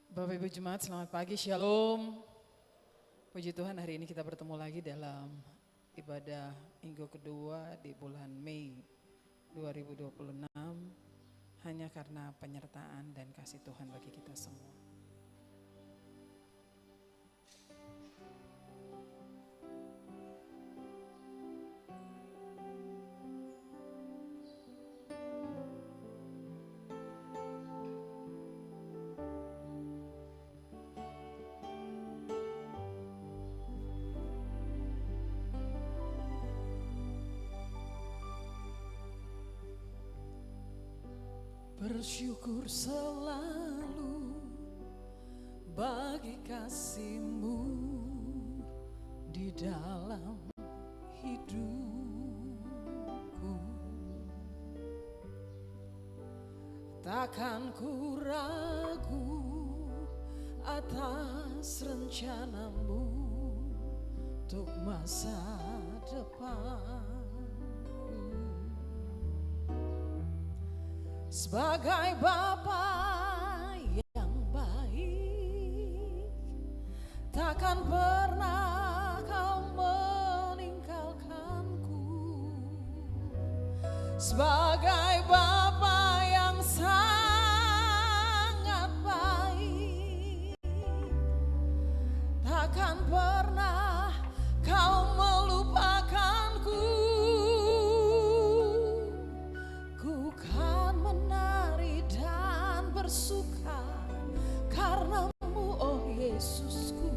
Bapak Ibu Jemaat, selamat pagi, Shalom. Puji Tuhan, hari ini kita bertemu lagi dalam ibadah minggu kedua di bulan Mei 2026, hanya karena penyertaan dan kasih Tuhan bagi kita semua. Bersyukur selalu bagi kasih-Mu di dalam hidupku. Takkan ku ragu atas rencana-Mu untuk masa depan. Sebagai Bapa yang baik, takkan pernah Kau meninggalkanku. Sebagai Bapa yang sangat baik, takkan pernah Kau melupakanku. Ku kan menari dan bersuka karena-Mu, oh Yesusku,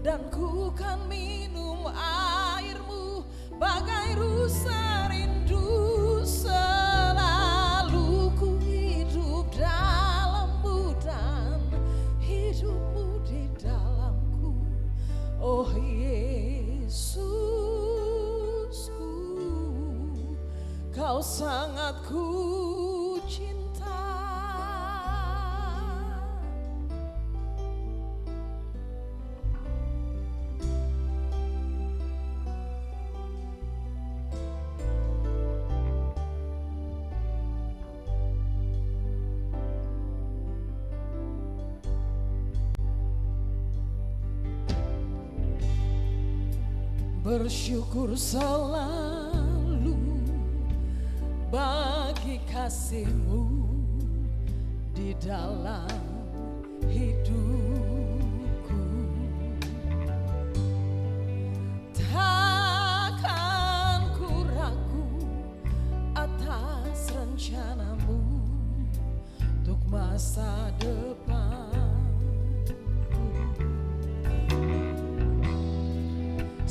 dan ku kan minum air-Mu bagai rusa rindu. Selalu ku hidup dalam-Mu dan hidup-Mu di dalamku, oh Yesusku. Kau sangat ku cinta. Bersyukur selalu bagi kasih-Mu di dalam hidupku. Takkan ku ragu atas rencana-Mu untuk masa depan.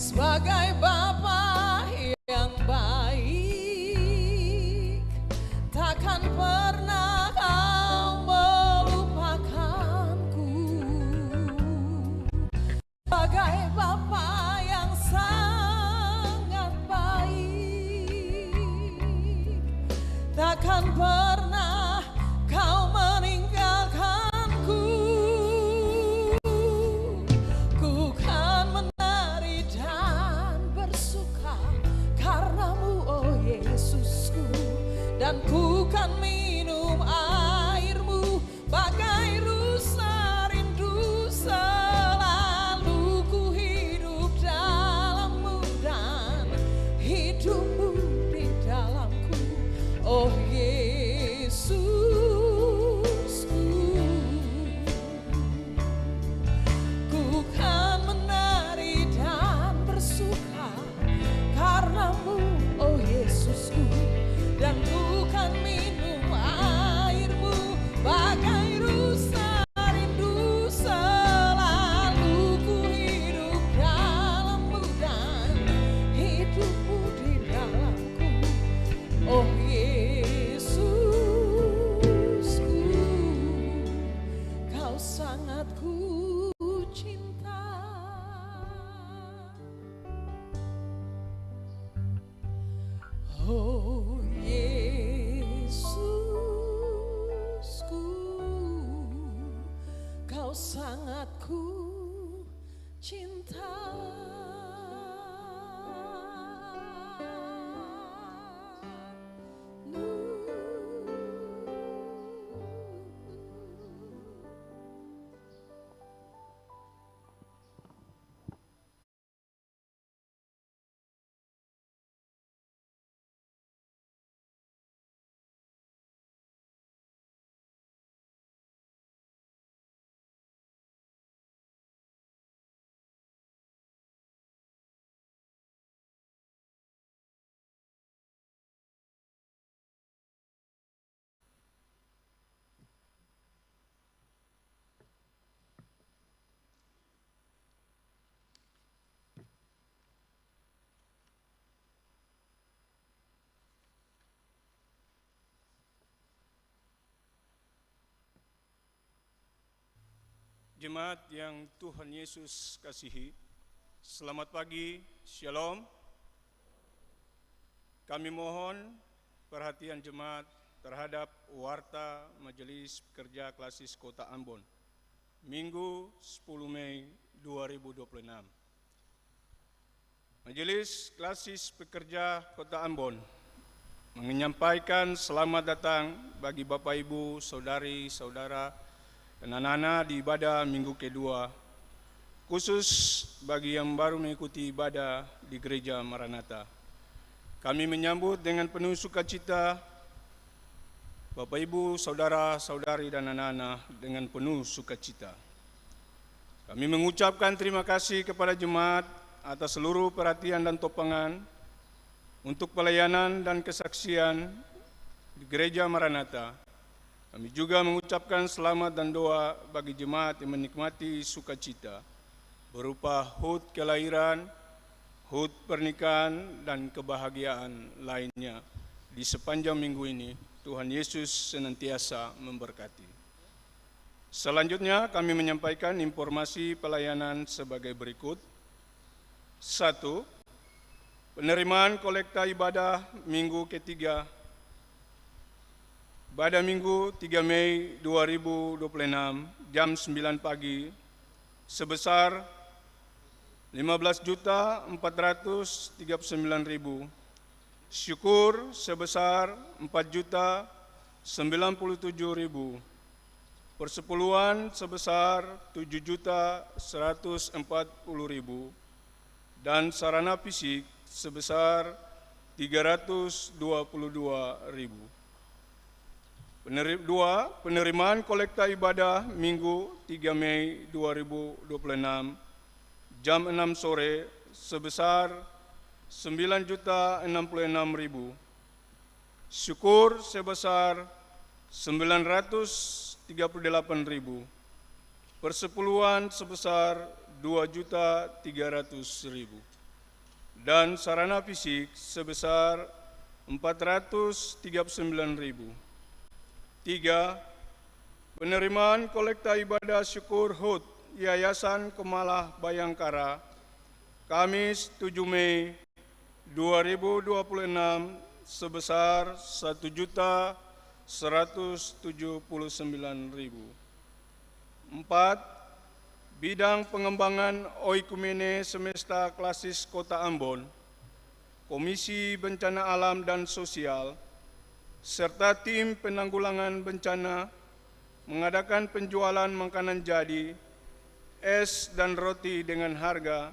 Sebagai Bapa yang baik, takkan pernah Kau melupakanku. Sebagai Bapa yang sangat baik, takkan pernah Kau meninggalkanku. Ku kan menari dan bersuka karena-Mu, oh Yesusku, dan ku kan minum air-Mu bagai rusa rindu. Selalu ku hidup dalam-Mu dan hidup-Mu di dalamku, oh Yesusku. Ku kan menari dan bersuka karena-Mu, oh Yesusku, dan ku kan minum air-Mu bagai rusa rindu. Selalu ku hidup dalam-Mu dan hidup-Mu di dalamku, oh Yesusku. Kau sangat ku cinta. Oh Yesusku, Kau sangat ku cinta. Jemaat yang Tuhan Yesus kasihi, selamat pagi, Shalom. Kami mohon perhatian jemaat terhadap warta Majelis Pekerja Klasis Kota Ambon, Minggu 10 Mei 2026. Majelis Klasis Pekerja Kota Ambon menyampaikan selamat datang bagi Bapak Ibu, Saudari, Saudara, dan anak-anak di ibadah minggu kedua, khusus bagi yang baru mengikuti ibadah di Gereja Maranatha. Kami menyambut dengan penuh sukacita Bapak Ibu, Saudara, Saudari, dan anak-anak dengan penuh sukacita. Kami mengucapkan terima kasih kepada jemaat atas seluruh perhatian dan topangan untuk pelayanan dan kesaksian di Gereja Maranatha. Kami juga mengucapkan selamat dan doa bagi jemaat yang menikmati sukacita berupa HUT kelahiran, HUT pernikahan, dan kebahagiaan lainnya di sepanjang minggu ini. Tuhan Yesus senantiasa memberkati. Selanjutnya kami menyampaikan informasi pelayanan sebagai berikut. 1. Penerimaan kolekta ibadah minggu ketiga pada Minggu 3 Mei 2026 jam 9 pagi sebesar 15.439.000, syukur sebesar 4.097.000, persepuluhan sebesar 7.140.000, dan sarana fisik sebesar 322.000. Penerimaan kolekta ibadah Minggu 3 Mei 2026 jam 6 sore sebesar 9.066.000, syukur sebesar 938.000, persepuluhan sebesar 2.300.000, dan sarana fisik sebesar 439.000. 3. Penerimaan kolekta ibadah syukur HUT Yayasan Kemalah Bayangkara, Kamis 7 Mei 2026 sebesar 1.179.000. 4. Bidang pengembangan Oikumene Semesta Klasis Kota Ambon, Komisi Bencana Alam dan Sosial, serta tim penanggulangan bencana mengadakan penjualan makanan jadi, es dan roti dengan harga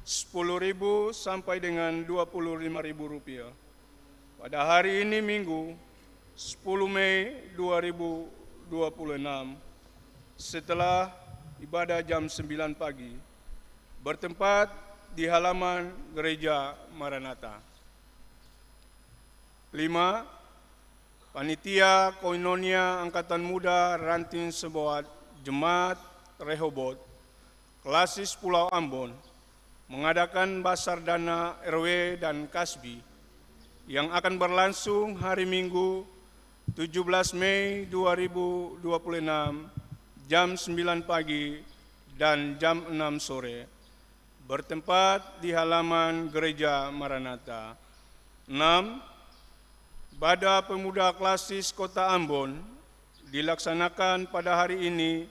Rp10.000 sampai dengan Rp25.000 pada hari ini Minggu 10 Mei 2026 setelah ibadah jam 9 pagi bertempat di halaman Gereja Maranatha. 5. Panitia Koinonia Angkatan Muda Ranting Seboat Jemaat Rehobot Klasis Pulau Ambon mengadakan basar dana RW dan Kasbi yang akan berlangsung hari Minggu 17 Mei 2026 jam 9 pagi dan jam 6 sore bertempat di halaman Gereja Maranatha. 6. Ibadah Pemuda Klasis Kota Ambon dilaksanakan pada hari ini,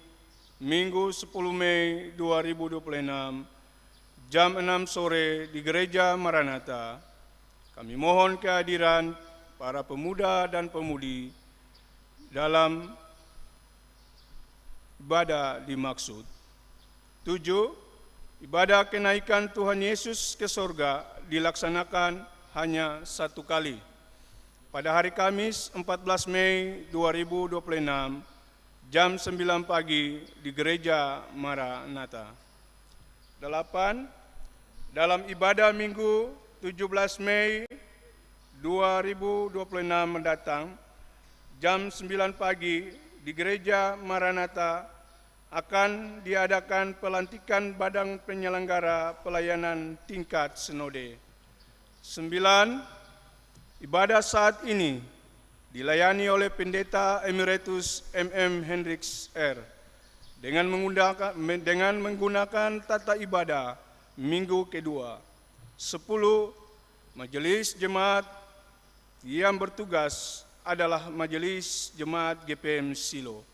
Minggu 10 Mei 2026, jam 6 sore di Gereja Maranatha. Kami mohon kehadiran para pemuda dan pemudi dalam ibadah dimaksud. 7. Ibadah kenaikan Tuhan Yesus ke sorga dilaksanakan hanya satu kali, pada hari Kamis 14 Mei 2026 jam 9 pagi di Gereja Maranatha. 8. Dalam ibadah Minggu 17 Mei 2026 mendatang jam 9 pagi di Gereja Maranatha akan diadakan pelantikan Badan Penyelenggara Pelayanan Tingkat Sinode. 9. Ibadah saat ini dilayani oleh Pendeta Emeritus MM Hendricks R. dengan menggunakan tata ibadah minggu kedua. 10. Majelis Jemaat yang bertugas adalah Majelis Jemaat GPM Silo.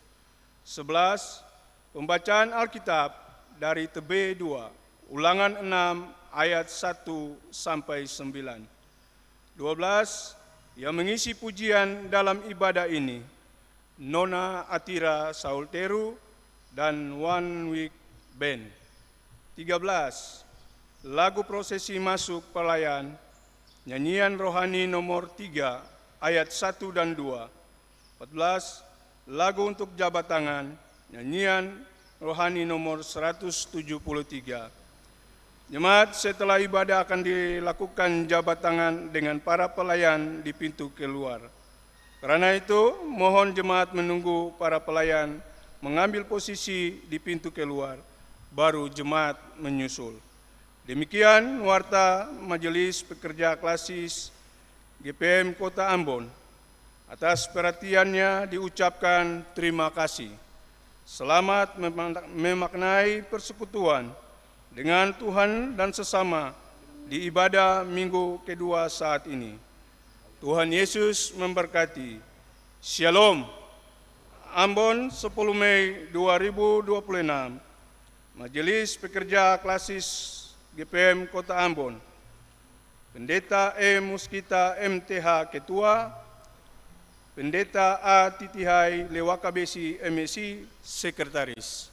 11. Pembacaan Alkitab dari TB 2, Ulangan 6 ayat 1 sampai 9. 12. Yang mengisi pujian dalam ibadah ini, Nona Atira Saulteru dan One Week Band. 13. Lagu prosesi masuk pelayan, nyanyian rohani nomor 3 ayat 1 dan 2. 14. Lagu untuk jabat tangan, nyanyian rohani nomor 173. Jemaat setelah ibadah akan dilakukan jabat tangan dengan para pelayan di pintu keluar. Karena itu, mohon jemaat menunggu para pelayan mengambil posisi di pintu keluar, baru jemaat menyusul. Demikian warta Majelis Pekerja Klasis GPM Kota Ambon. Atas perhatiannya diucapkan terima kasih. Selamat memaknai persekutuan dengan Tuhan dan sesama di ibadah minggu kedua saat ini. Tuhan Yesus memberkati. Shalom. Ambon 10 Mei 2026. Majelis Pekerja Klasis GPM Kota Ambon. Pendeta E. Muskita MTH Ketua, Pendeta A. Titihai Lewakabesi MSI Sekretaris.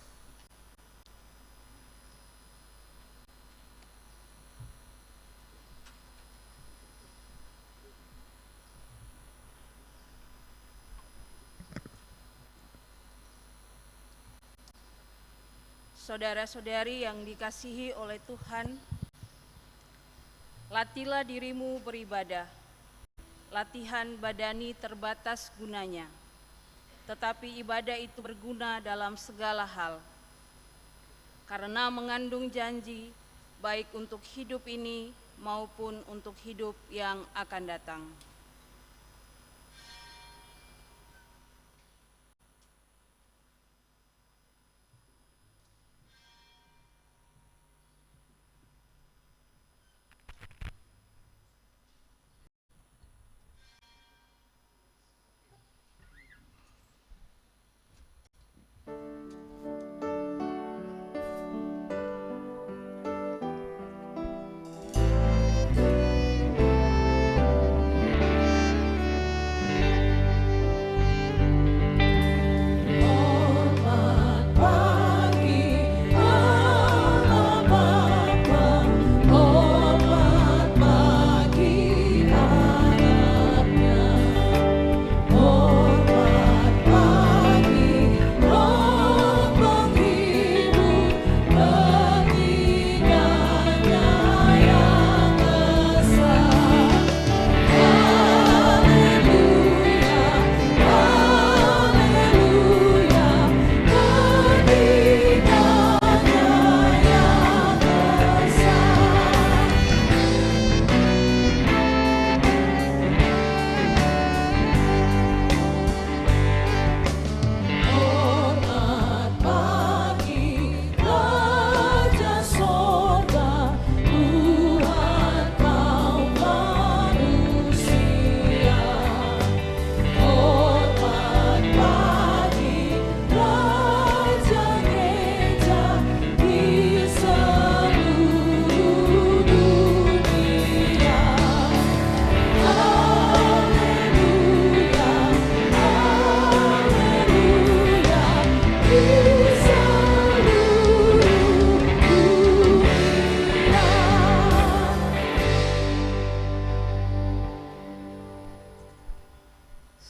Saudara-saudari yang dikasihi oleh Tuhan, latihlah dirimu beribadah. Latihan badani terbatas gunanya, tetapi ibadah itu berguna dalam segala hal, karena mengandung janji baik untuk hidup ini maupun untuk hidup yang akan datang.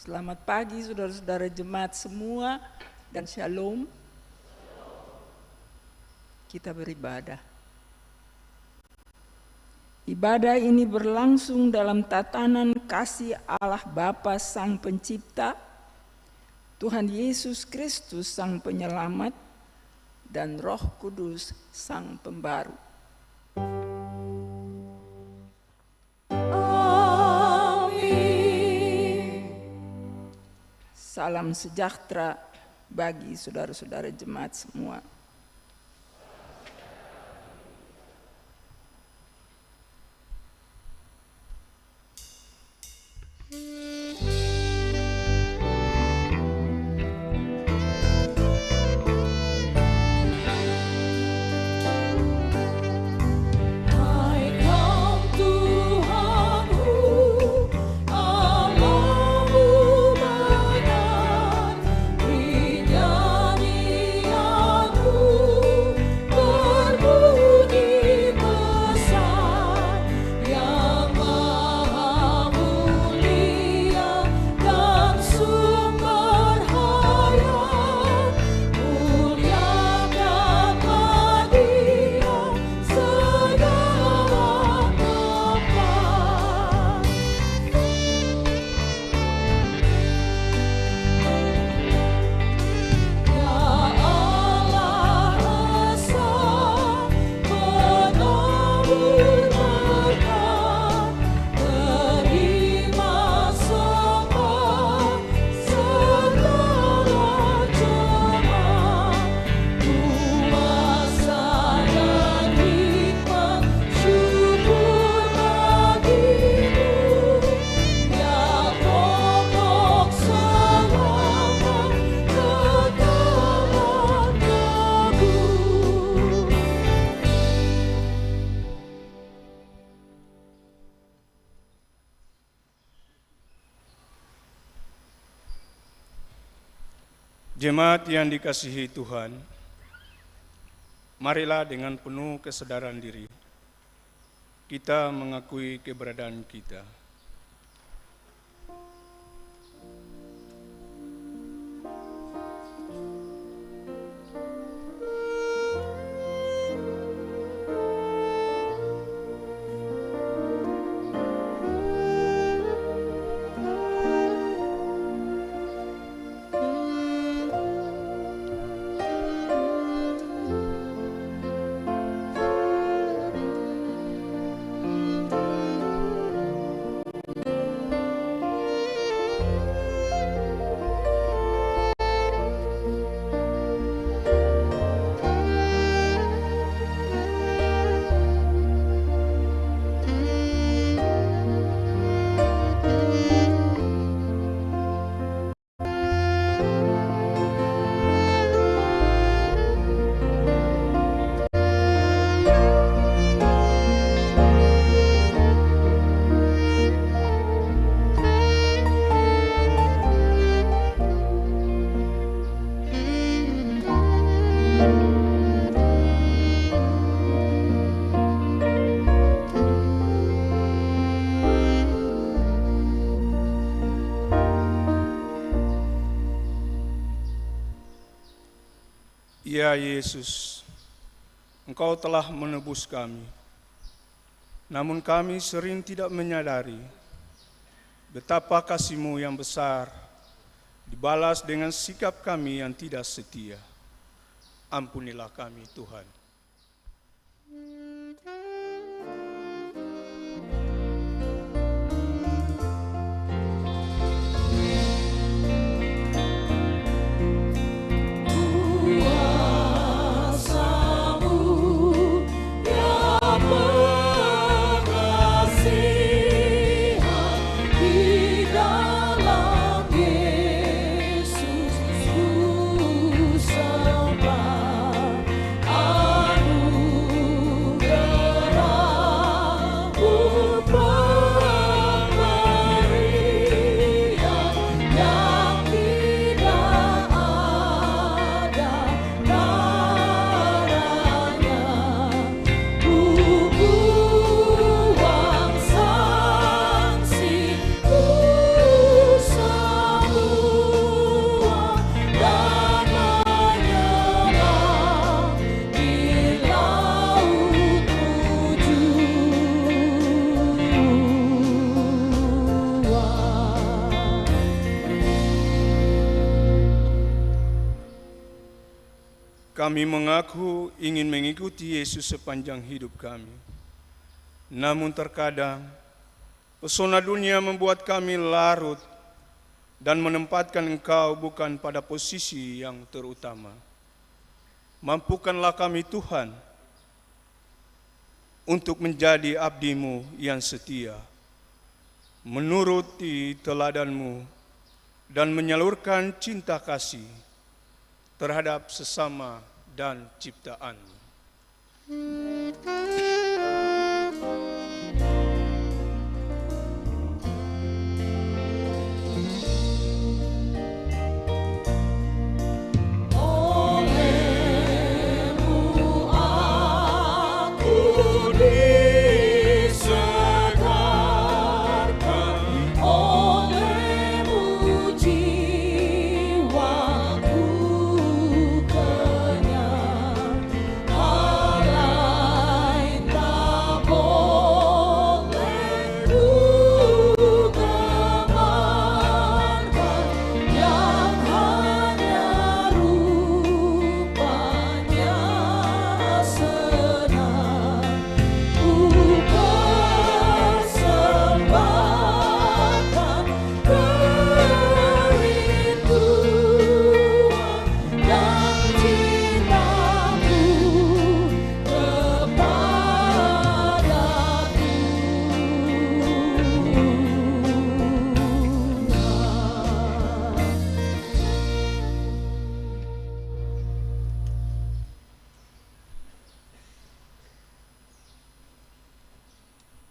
Selamat pagi saudara-saudara jemaat semua dan shalom. Kita beribadah. Ibadah ini berlangsung dalam tatanan kasih Allah Bapa Sang Pencipta, Tuhan Yesus Kristus Sang Penyelamat, dan Roh Kudus Sang Pembaru. Salam sejahtera bagi saudara-saudara jemaat semua. Jemaat yang dikasihi Tuhan, marilah dengan penuh kesadaran diri kita mengakui keberadaan kita. Ya Yesus, Engkau telah menebus kami, namun kami sering tidak menyadari betapa kasih-Mu yang besar dibalas dengan sikap kami yang tidak setia. Ampunilah kami, Tuhan. Kami mengaku ingin mengikuti Yesus sepanjang hidup kami. Namun terkadang pesona dunia membuat kami larut dan menempatkan Engkau bukan pada posisi yang terutama. Mampukanlah kami Tuhan untuk menjadi abdi-Mu yang setia, menuruti teladan-Mu dan menyalurkan cinta kasih terhadap sesama dan ciptaan-Mu.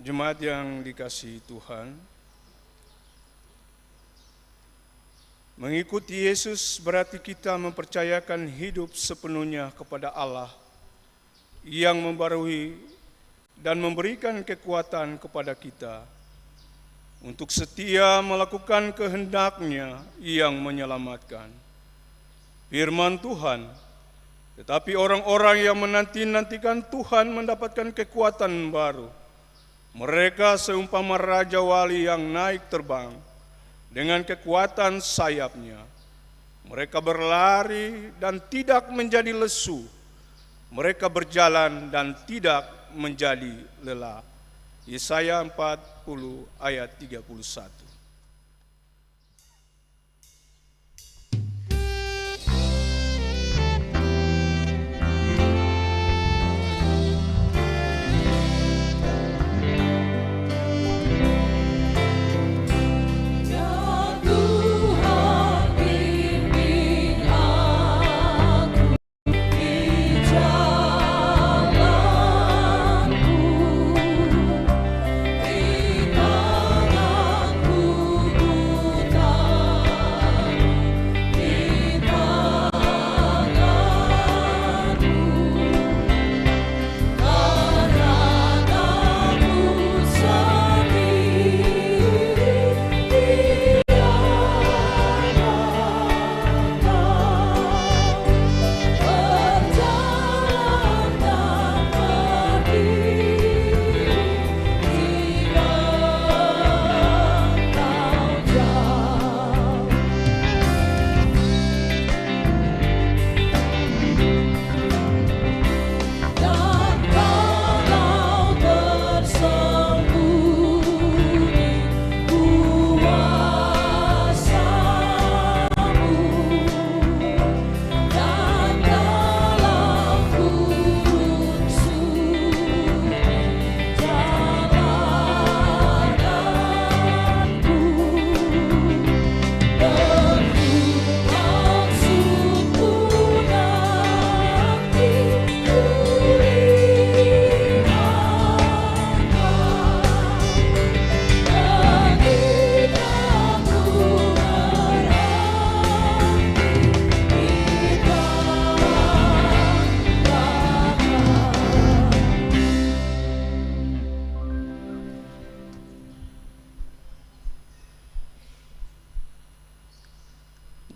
Jemaat yang dikasihi Tuhan, mengikuti Yesus berarti kita mempercayakan hidup sepenuhnya kepada Allah yang membarui dan memberikan kekuatan kepada kita untuk setia melakukan kehendak-Nya yang menyelamatkan. Firman Tuhan, tetapi orang-orang yang menanti-nantikan Tuhan mendapatkan kekuatan baru. Mereka seumpama Raja Wali yang naik terbang dengan kekuatan sayapnya. Mereka berlari dan tidak menjadi lesu. Mereka berjalan dan tidak menjadi lelah. Yesaya 40 ayat 31.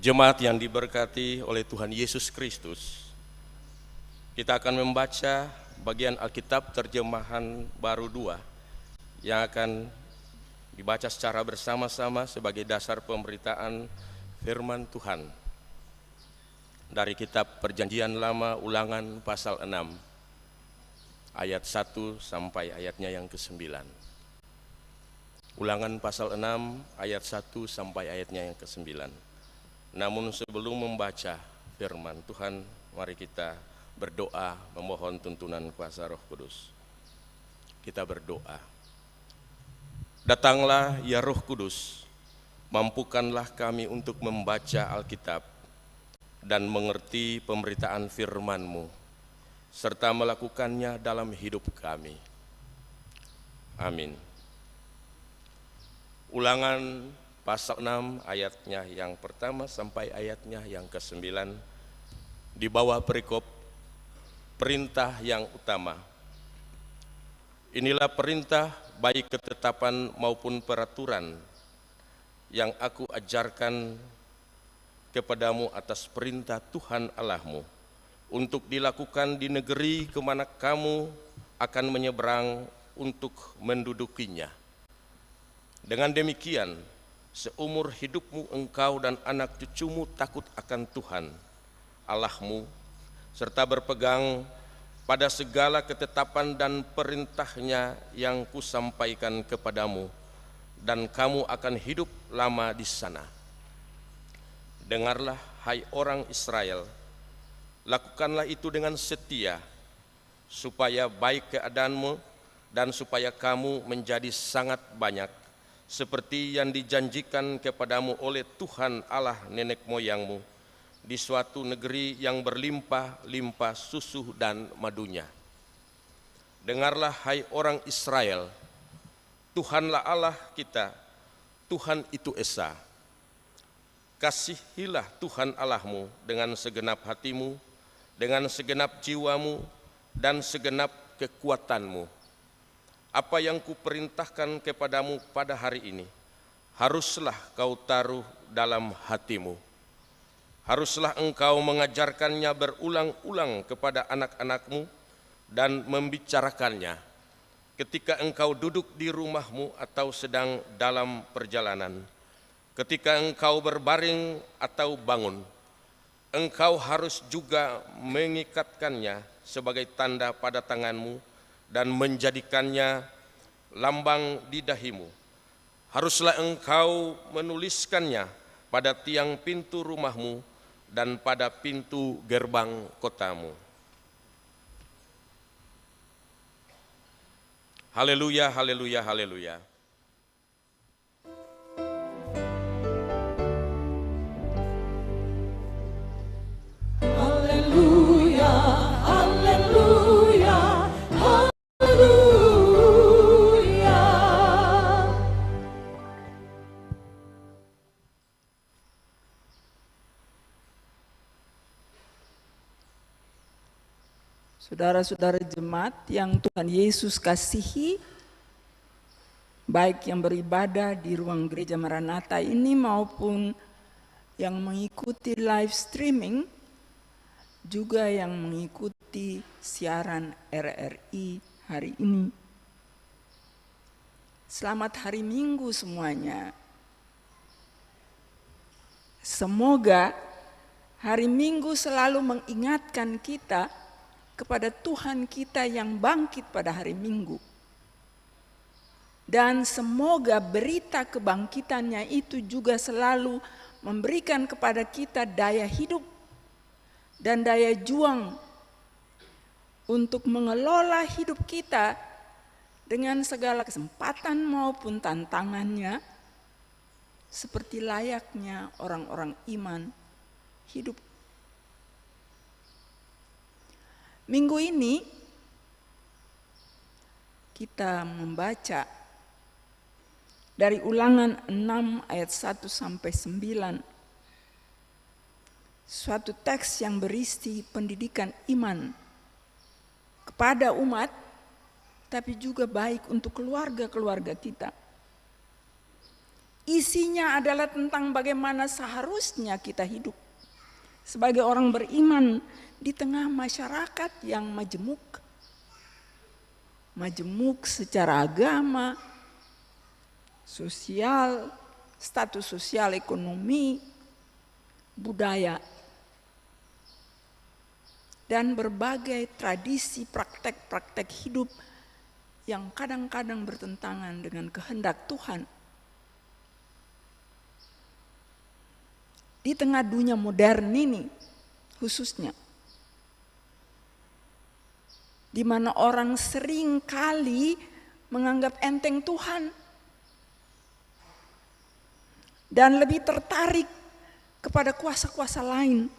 Jemaat yang diberkati oleh Tuhan Yesus Kristus, kita akan membaca bagian Alkitab terjemahan baru 2 yang akan dibaca secara bersama-sama sebagai dasar pemberitaan firman Tuhan dari kitab Perjanjian Lama Ulangan pasal 6 ayat 1 sampai ayatnya yang ke-9. Ulangan pasal 6 ayat 1 sampai ayatnya yang ke-9. Namun sebelum membaca firman Tuhan, mari kita berdoa memohon tuntunan kuasa Roh Kudus. Kita berdoa. Datanglah ya Roh Kudus, mampukanlah kami untuk membaca Alkitab dan mengerti pemberitaan firman-Mu, serta melakukannya dalam hidup kami. Amin. Ulangan pasal 6 ayatnya yang pertama sampai ayatnya yang ke-9 di bawah perikop perintah yang utama. Inilah perintah baik ketetapan maupun peraturan yang aku ajarkan kepadamu atas perintah Tuhan Allahmu untuk dilakukan di negeri kemana kamu akan menyeberang untuk mendudukinya. Dengan demikian, seumur hidupmu engkau dan anak cucumu takut akan Tuhan Allahmu, serta berpegang pada segala ketetapan dan perintahnya yang kusampaikan kepadamu, dan kamu akan hidup lama di sana. Dengarlah, hai orang Israel, lakukanlah itu dengan setia, supaya baik keadaanmu dan supaya kamu menjadi sangat banyak, seperti yang dijanjikan kepadamu oleh Tuhan Allah nenek moyangmu, di suatu negeri yang berlimpah-limpah susu dan madunya. Dengarlah, hai orang Israel, Tuhanlah Allah kita, Tuhan itu Esa. Kasihilah Tuhan Allahmu dengan segenap hatimu, dengan segenap jiwamu, dan segenap kekuatanmu. Apa yang kuperintahkan kepadamu pada hari ini, haruslah kau taruh dalam hatimu. Haruslah engkau mengajarkannya berulang-ulang kepada anak-anakmu dan membicarakannya ketika engkau duduk di rumahmu atau sedang dalam perjalanan, ketika engkau berbaring atau bangun. Engkau harus juga mengikatkannya sebagai tanda pada tanganmu dan menjadikannya lambang di dahimu. Haruslah engkau menuliskannya pada tiang pintu rumahmu dan pada pintu gerbang kotamu. Haleluya, haleluya, haleluya. Haleluya, haleluya, haleluya. Saudara-saudara jemaat yang Tuhan Yesus kasihi, baik yang beribadah di ruang gereja Maranatha ini maupun yang mengikuti live streaming, juga yang mengikuti siaran RRI hari ini. Selamat hari Minggu semuanya. Semoga hari Minggu selalu mengingatkan kita kepada Tuhan kita yang bangkit pada hari Minggu. Dan semoga berita kebangkitannya itu juga selalu memberikan kepada kita daya hidup dan daya juang untuk mengelola hidup kita dengan segala kesempatan maupun tantangannya, seperti layaknya orang-orang iman hidup. Minggu ini kita membaca dari Ulangan 6 ayat 1 sampai 9. Suatu teks yang berisi pendidikan iman kepada umat, tapi juga baik untuk keluarga-keluarga kita. Isinya adalah tentang bagaimana seharusnya kita hidup sebagai orang beriman di tengah masyarakat yang majemuk. Majemuk secara agama, sosial, status sosial, ekonomi, budaya, dan berbagai tradisi praktek-praktek hidup yang kadang-kadang bertentangan dengan kehendak Tuhan. Di tengah dunia modern ini khususnya, di mana orang sering kali menganggap enteng Tuhan dan lebih tertarik kepada kuasa-kuasa lain,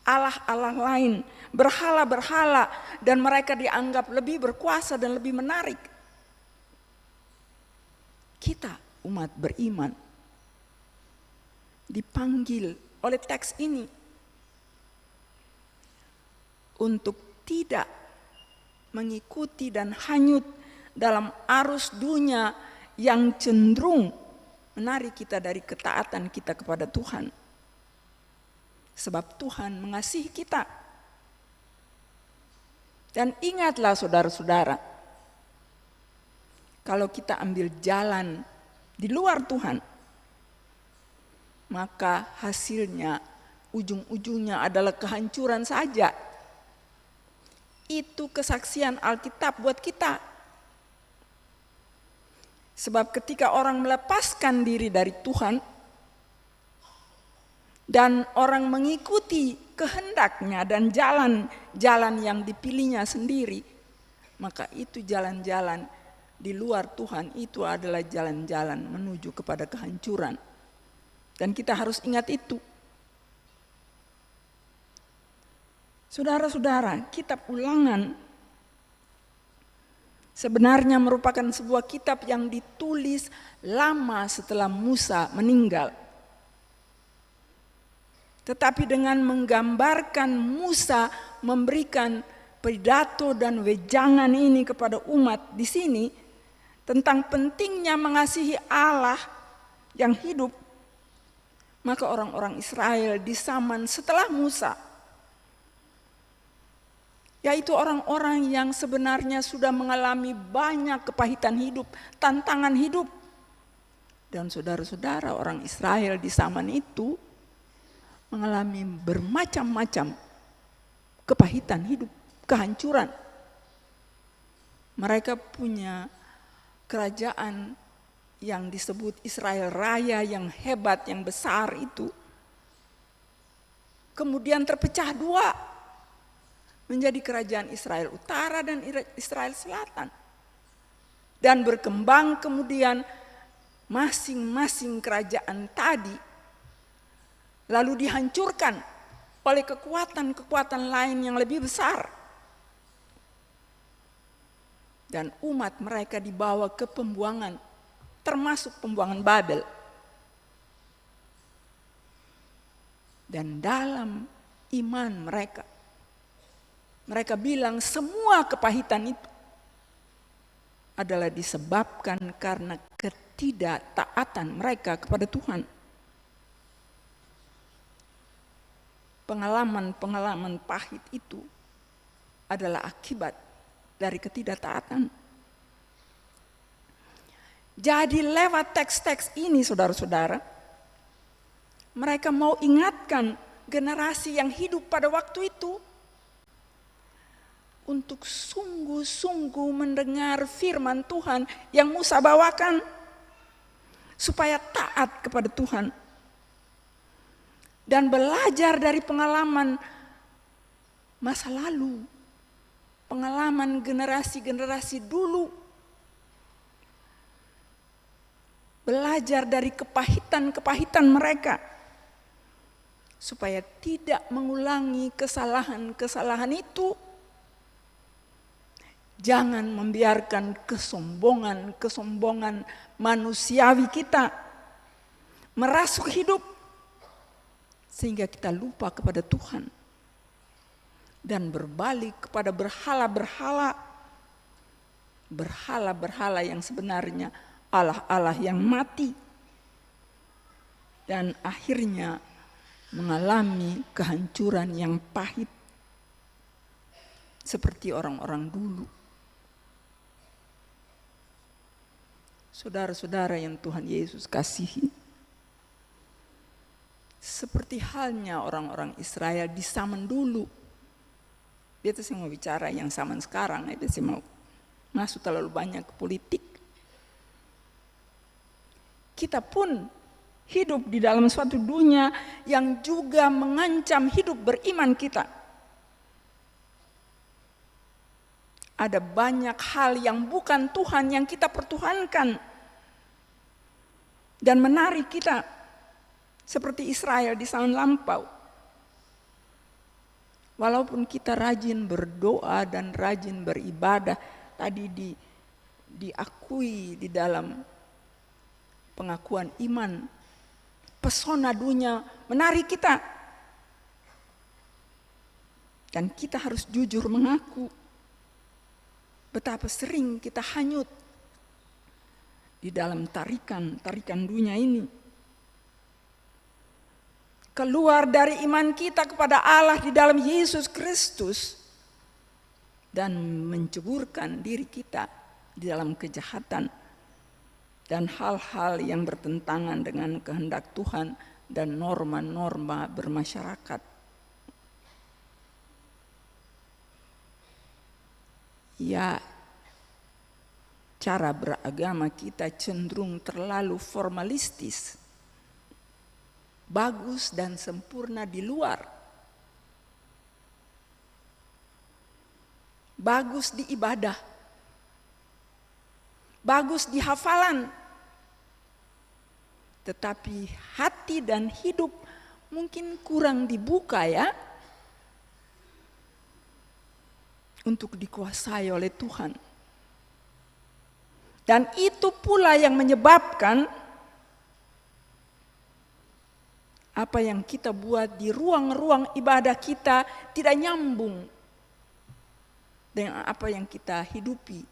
Allah-Allah lain, berhala-berhala, dan mereka dianggap lebih berkuasa dan lebih menarik. Kita umat beriman dipanggil oleh teks ini untuk tidak mengikuti dan hanyut dalam arus dunia yang cenderung menarik kita dari ketaatan kita kepada Tuhan. Sebab Tuhan mengasihi kita. Dan ingatlah saudara-saudara, kalau kita ambil jalan di luar Tuhan, maka hasilnya ujung-ujungnya adalah kehancuran saja. Itu kesaksian Alkitab buat kita. Sebab ketika orang melepaskan diri dari Tuhan dan orang mengikuti kehendaknya dan jalan-jalan yang dipilihnya sendiri, maka itu jalan-jalan di luar Tuhan, itu adalah jalan-jalan menuju kepada kehancuran. Dan kita harus ingat itu. Saudara-saudara, kitab Ulangan sebenarnya merupakan sebuah kitab yang ditulis lama setelah Musa meninggal. Tetapi dengan menggambarkan Musa memberikan pidato dan wejangan ini kepada umat di sini tentang pentingnya mengasihi Allah yang hidup, maka orang-orang Israel di zaman setelah Musa, yaitu orang-orang yang sebenarnya sudah mengalami banyak kepahitan hidup, tantangan hidup. Dan saudara-saudara, orang Israel di zaman itu mengalami bermacam-macam kepahitan hidup, kehancuran. Mereka punya kerajaan yang disebut Israel Raya yang hebat, yang besar itu. Kemudian terpecah dua menjadi kerajaan Israel Utara dan Israel Selatan. Dan berkembang kemudian masing-masing kerajaan tadi lalu dihancurkan oleh kekuatan-kekuatan lain yang lebih besar. Dan umat mereka dibawa ke pembuangan, termasuk pembuangan Babel. Dan dalam iman mereka, mereka bilang semua kepahitan itu adalah disebabkan karena ketidaktaatan mereka kepada Tuhan. Pengalaman-pengalaman pahit itu adalah akibat dari ketidaktaatan. Jadi lewat teks-teks ini saudara-saudara, mereka mau ingatkan generasi yang hidup pada waktu itu untuk sungguh-sungguh mendengar firman Tuhan yang Musa bawakan supaya taat kepada Tuhan. Dan belajar dari pengalaman masa lalu, pengalaman generasi-generasi dulu. Belajar dari kepahitan-kepahitan mereka, supaya tidak mengulangi kesalahan-kesalahan itu. Jangan membiarkan kesombongan manusiawi kita merasuk hidup, sehingga kita lupa kepada Tuhan dan berbalik kepada berhala yang sebenarnya Allah-Allah yang mati, dan akhirnya mengalami kehancuran yang pahit seperti orang-orang dulu. Saudara-saudara yang Tuhan Yesus kasihi, seperti halnya orang-orang Israel di zaman dulu. Itu saya mau bicara yang zaman sekarang, itu saya mau masuk terlalu banyak ke politik. Kita pun hidup di dalam suatu dunia yang juga mengancam hidup beriman kita. Ada banyak hal yang bukan Tuhan yang kita pertuhankan dan menarik kita seperti Israel di zaman lampau. Walaupun kita rajin berdoa dan rajin beribadah, tadi diakui di dalam pengakuan iman, pesona dunia menarik kita. Dan kita harus jujur mengaku betapa sering kita hanyut di dalam tarikan dunia ini. Keluar dari iman kita kepada Allah di dalam Yesus Kristus dan menceburkan diri kita di dalam kejahatan dan hal-hal yang bertentangan dengan kehendak Tuhan dan norma-norma bermasyarakat. Ya, cara beragama kita cenderung terlalu formalistis, bagus dan sempurna di luar, bagus di ibadah, bagus di hafalan, tetapi hati dan hidup mungkin kurang dibuka ya, untuk dikuasai oleh Tuhan. Dan itu pula yang menyebabkan apa yang kita buat di ruang-ruang ibadah kita tidak nyambung dengan apa yang kita hidupi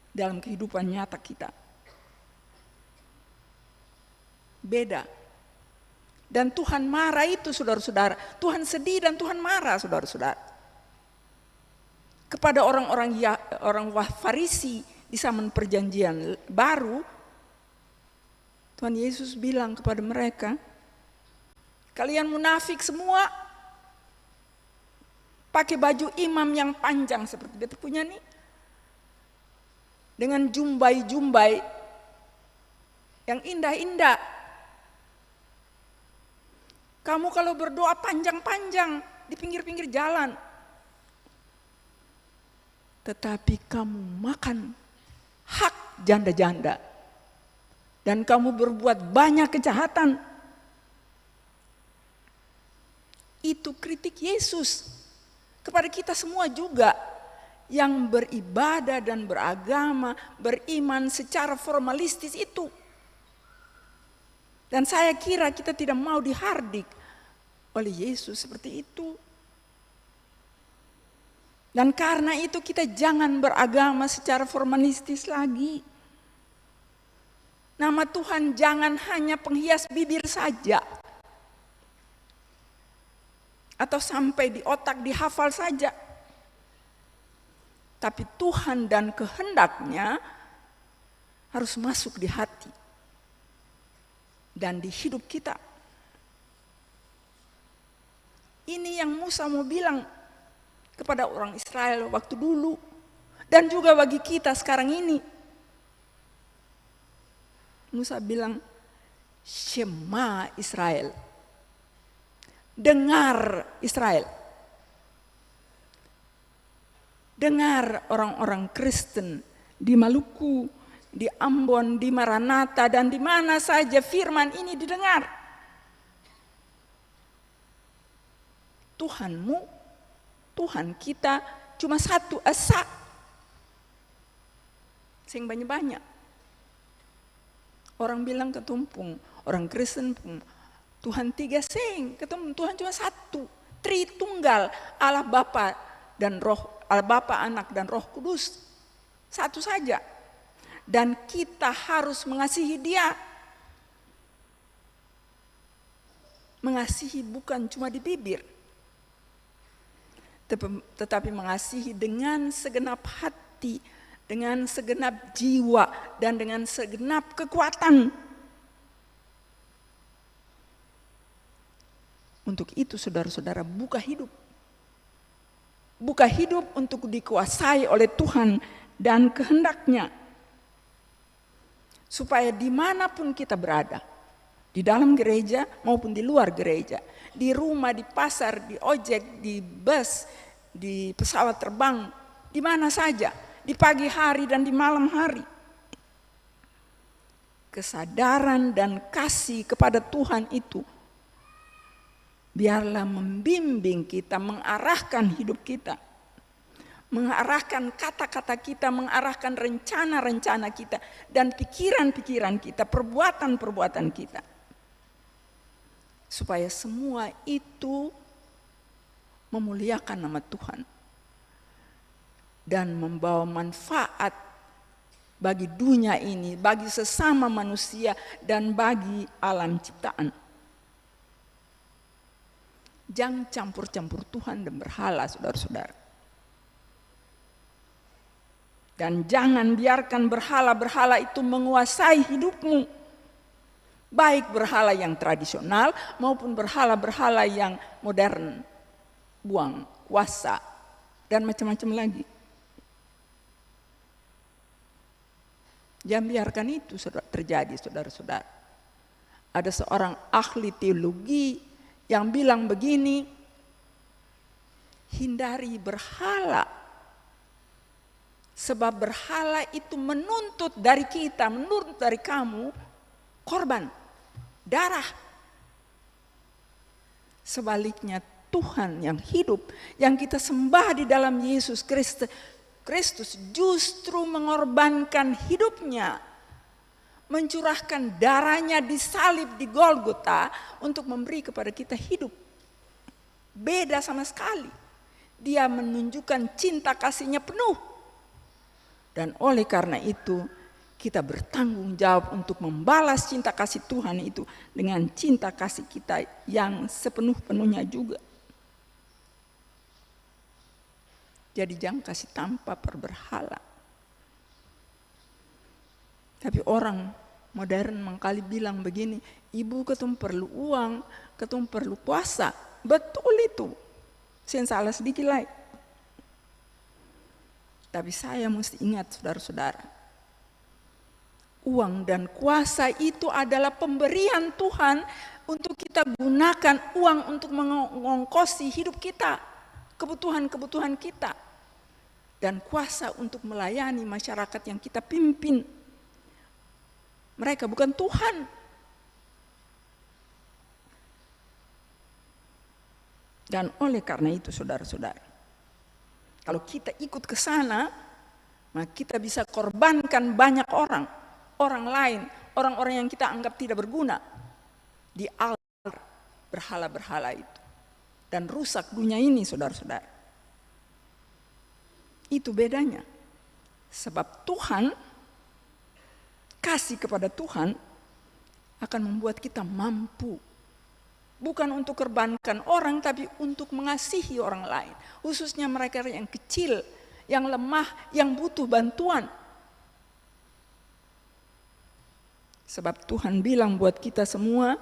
dalam kehidupan nyata kita. Beda. Dan Tuhan marah itu saudara-saudara. Tuhan sedih dan Tuhan marah saudara-saudara. Kepada orang Farisi di zaman perjanjian baru, Tuhan Yesus bilang kepada mereka, kalian munafik semua, pakai baju imam yang panjang seperti beta punya nih, dengan jumbai-jumbai yang indah-indah. Kamu kalau berdoa panjang-panjang di pinggir-pinggir jalan, tetapi kamu makan hak janda-janda dan kamu berbuat banyak kejahatan. Itu kritik Yesus kepada kita semua juga yang beribadah dan beragama, beriman secara formalistis itu. Dan saya kira kita tidak mau dihardik oleh Yesus seperti itu. Dan karena itu kita jangan beragama secara formalistis lagi. Nama Tuhan jangan hanya penghias bibir saja. Atau sampai di otak dihafal saja. Tapi Tuhan dan kehendaknya harus masuk di hati. Dan di hidup kita. Ini yang Musa mau bilang kepada orang Israel waktu dulu, dan juga bagi kita sekarang ini. Musa bilang, Shema Israel, dengar Israel, dengar orang-orang Kristen di Maluku, di Ambon, di Maranatha, dan di mana saja firman ini didengar. Tuhanmu, Tuhan kita cuma satu esa. Sing banyak-banyak. Orang bilang ketumpung, orang Kristen pun Tuhan tiga sing, ketumpung Tuhan cuma satu. Tritunggal, Allah Bapa dan Roh, Allah Bapa, Anak dan Roh Kudus. Satu saja. Dan kita harus mengasihi Dia. Mengasihi bukan cuma di bibir, tetapi mengasihi dengan segenap hati, dengan segenap jiwa, dan dengan segenap kekuatan. Untuk itu saudara-saudara, buka hidup. Buka hidup untuk dikuasai oleh Tuhan dan kehendaknya. Supaya dimanapun kita berada, di dalam gereja maupun di luar gereja, di rumah, di pasar, di ojek, di bus, di pesawat terbang, di mana saja, di pagi hari dan di malam hari. Kesadaran dan kasih kepada Tuhan itu biarlah membimbing kita, mengarahkan hidup kita, mengarahkan kata-kata kita, mengarahkan rencana-rencana kita, dan pikiran-pikiran kita, perbuatan-perbuatan kita. Supaya semua itu memuliakan nama Tuhan dan membawa manfaat bagi dunia ini, bagi sesama manusia, dan bagi alam ciptaan. Jangan campur-campur Tuhan dan berhala, saudara-saudara. Dan jangan biarkan berhala-berhala itu menguasai hidupmu. Baik berhala yang tradisional maupun berhala-berhala yang modern. Buang, kuasa, dan macam-macam lagi. Jangan biarkan itu terjadi, saudara-saudara. Ada seorang ahli teologi yang bilang begini, hindari berhala. Sebab berhala itu menuntut dari kita, menuntut dari kamu korban, darah. Sebaliknya Tuhan yang hidup, yang kita sembah di dalam Yesus Kristus justru mengorbankan hidupnya, mencurahkan darahnya di salib di Golgota untuk memberi kepada kita hidup. Beda sama sekali. Dia menunjukkan cinta kasihnya penuh. Dan oleh karena itu kita bertanggung jawab untuk membalas cinta kasih Tuhan itu dengan cinta kasih kita yang sepenuh-penuhnya juga. Jadi jangan kasih tanpa berhala. Tapi orang modern mengkali bilang begini, ibu ketum perlu uang, ketum perlu kuasa. Betul itu. Saya salah sedikit lagi. Tapi saya mesti ingat saudara-saudara, uang dan kuasa itu adalah pemberian Tuhan untuk kita gunakan uang untuk mengongkosi hidup kita, kebutuhan-kebutuhan kita. Dan kuasa untuk melayani masyarakat yang kita pimpin. Mereka bukan Tuhan. Dan oleh karena itu saudara-saudara, kalau kita ikut ke sana, maka kita bisa korbankan banyak orang lain, orang-orang yang kita anggap tidak berguna di altar berhala-berhala itu. Dan rusak dunia ini saudara-saudara. Itu bedanya. Sebab Tuhan, kasih kepada Tuhan akan membuat kita mampu. Bukan untuk korbankan orang, tapi untuk mengasihi orang lain. Khususnya mereka yang kecil, yang lemah, yang butuh bantuan. Sebab Tuhan bilang buat kita semua,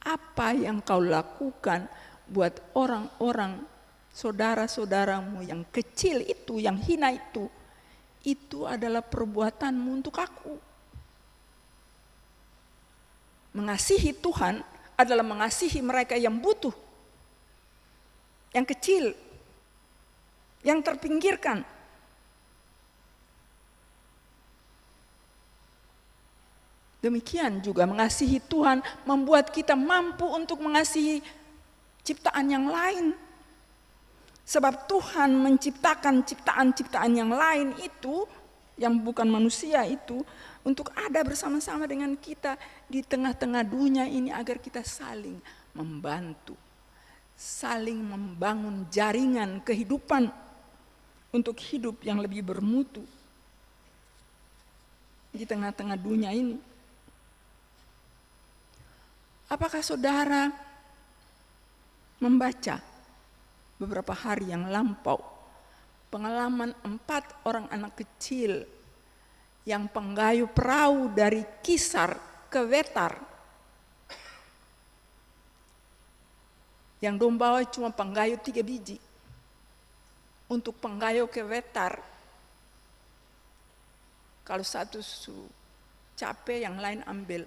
apa yang kau lakukan buat orang-orang saudara-saudaramu yang kecil itu, yang hina itu adalah perbuatanmu untuk aku. Mengasihi Tuhan adalah mengasihi mereka yang butuh, yang kecil, yang terpinggirkan. Demikian juga mengasihi Tuhan membuat kita mampu untuk mengasihi ciptaan yang lain. Sebab Tuhan menciptakan ciptaan-ciptaan yang lain itu, yang bukan manusia itu, untuk ada bersama-sama dengan kita di tengah-tengah dunia ini agar kita saling membantu, saling membangun jaringan kehidupan untuk hidup yang lebih bermutu di tengah-tengah dunia ini. Apakah saudara membaca beberapa hari yang lampau pengalaman 4 orang anak kecil yang penggayuh perahu dari Kisar ke Wetar, yang dong bawa cuma penggayuh 3 biji, untuk penggayo ke wetar. Kalau satu capek, yang lain ambil.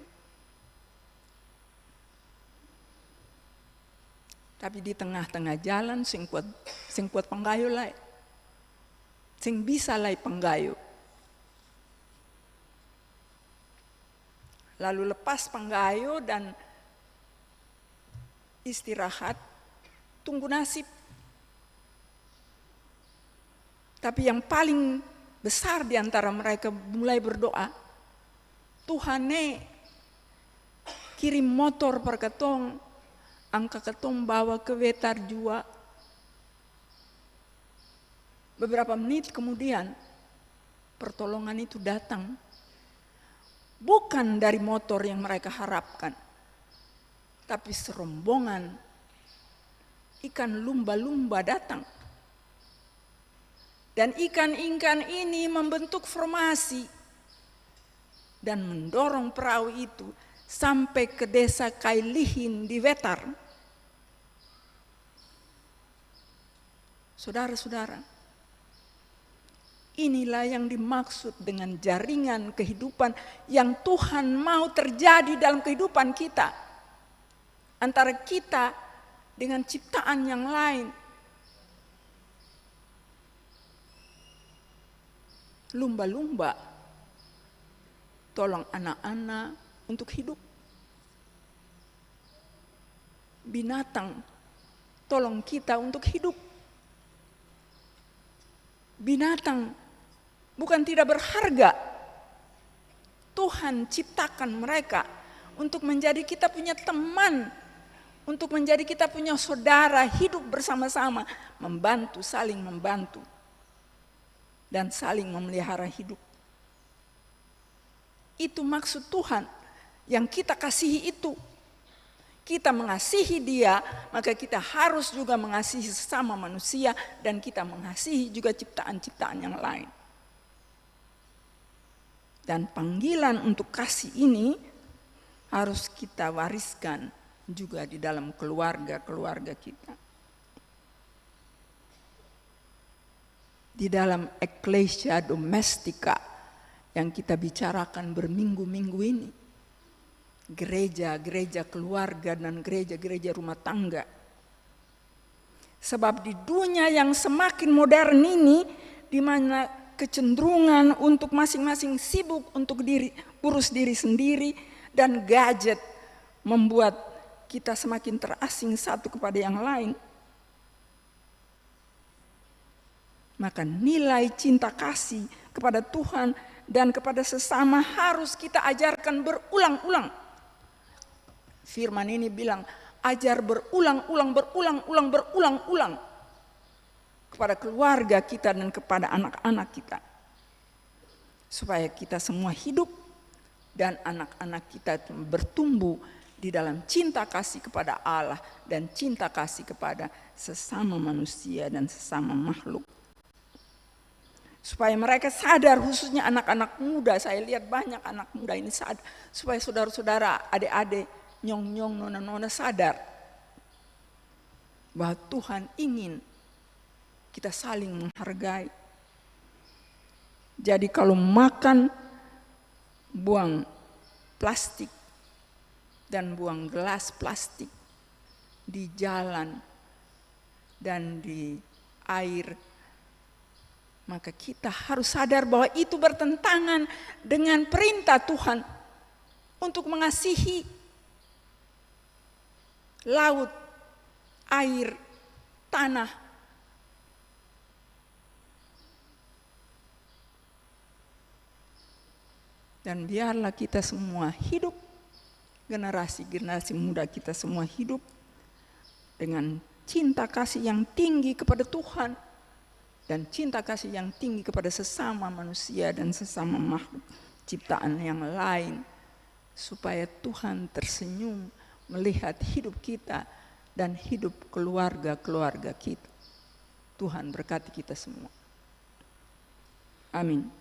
Tapi di tengah-tengah jalan sing kuat penggayo lai. Sing bisa lai penggayo. Lalu lepas penggayo dan istirahat, tunggu nasib. Tapi yang paling besar di antara mereka mulai berdoa, Tuhan kirim motor per ketong, angka ketong bawa ke wetar jua. Beberapa menit kemudian pertolongan itu datang. Bukan dari motor yang mereka harapkan, tapi serombongan ikan lumba-lumba datang. Dan ikan-ikan ini membentuk formasi dan mendorong perahu itu sampai ke desa Kailihin di Wetar. Saudara-saudara, inilah yang dimaksud dengan jaringan kehidupan yang Tuhan mau terjadi dalam kehidupan kita. Antara kita dengan ciptaan yang lain. Lumba-lumba tolong anak-anak untuk hidup. Binatang tolong kita untuk hidup. Binatang bukan tidak berharga. Tuhan ciptakan mereka untuk menjadi kita punya teman, untuk menjadi kita punya saudara, hidup bersama-sama, membantu, saling membantu, dan saling memelihara hidup. Itu maksud Tuhan yang kita kasihi itu. Kita mengasihi Dia, maka kita harus juga mengasihi sesama manusia, dan kita mengasihi juga ciptaan-ciptaan yang lain. Dan panggilan untuk kasih ini harus kita wariskan juga di dalam keluarga-keluarga kita. Di dalam Ecclesia Domestica yang kita bicarakan berminggu-minggu ini, gereja-gereja keluarga dan gereja-gereja rumah tangga. Sebab di dunia yang semakin modern ini, di mana kecenderungan untuk masing-masing sibuk untuk urus diri sendiri, dan gadget membuat kita semakin terasing satu kepada yang lain, maka nilai cinta kasih kepada Tuhan dan kepada sesama harus kita ajarkan berulang-ulang. Firman ini bilang, ajar berulang-ulang kepada keluarga kita dan kepada anak-anak kita. Supaya kita semua hidup dan anak-anak kita bertumbuh di dalam cinta kasih kepada Allah dan cinta kasih kepada sesama manusia dan sesama makhluk. Supaya mereka sadar, khususnya anak-anak muda, saya lihat banyak anak muda ini sadar. Supaya saudara-saudara, adik-adik, nyong-nyong, nona-nona sadar bahwa Tuhan ingin kita saling menghargai. Jadi kalau makan, buang plastik dan buang gelas plastik di jalan dan di air, maka kita harus sadar bahwa itu bertentangan dengan perintah Tuhan untuk mengasihi laut, air, tanah. Dan biarlah kita semua hidup, generasi-generasi muda kita semua hidup dengan cinta kasih yang tinggi kepada Tuhan dan cinta kasih yang tinggi kepada sesama manusia dan sesama makhluk ciptaan yang lain, supaya Tuhan tersenyum melihat hidup kita dan hidup keluarga-keluarga kita. Tuhan berkati kita semua. Amin.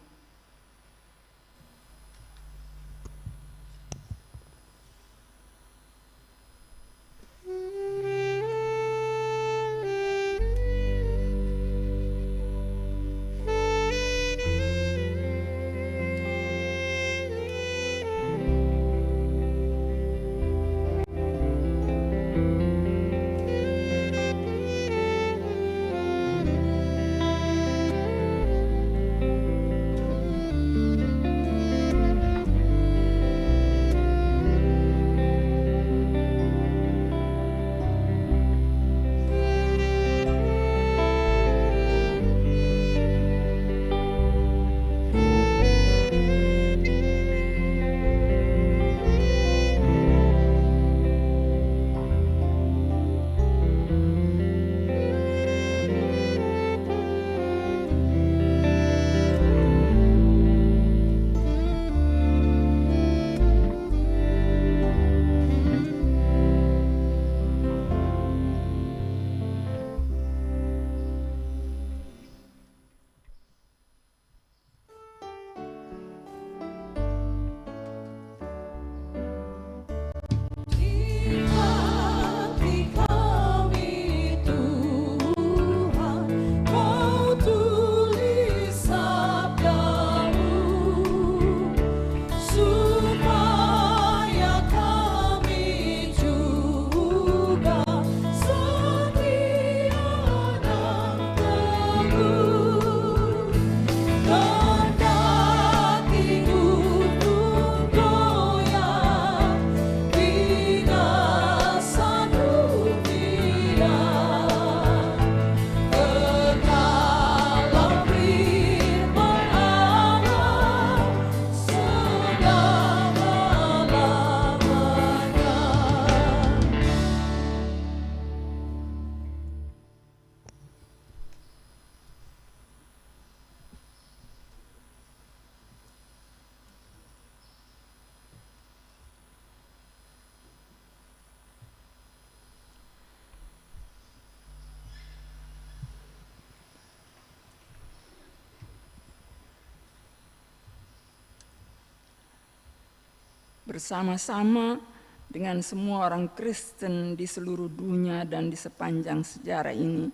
bersama-sama dengan semua orang Kristen di seluruh dunia dan di sepanjang sejarah ini,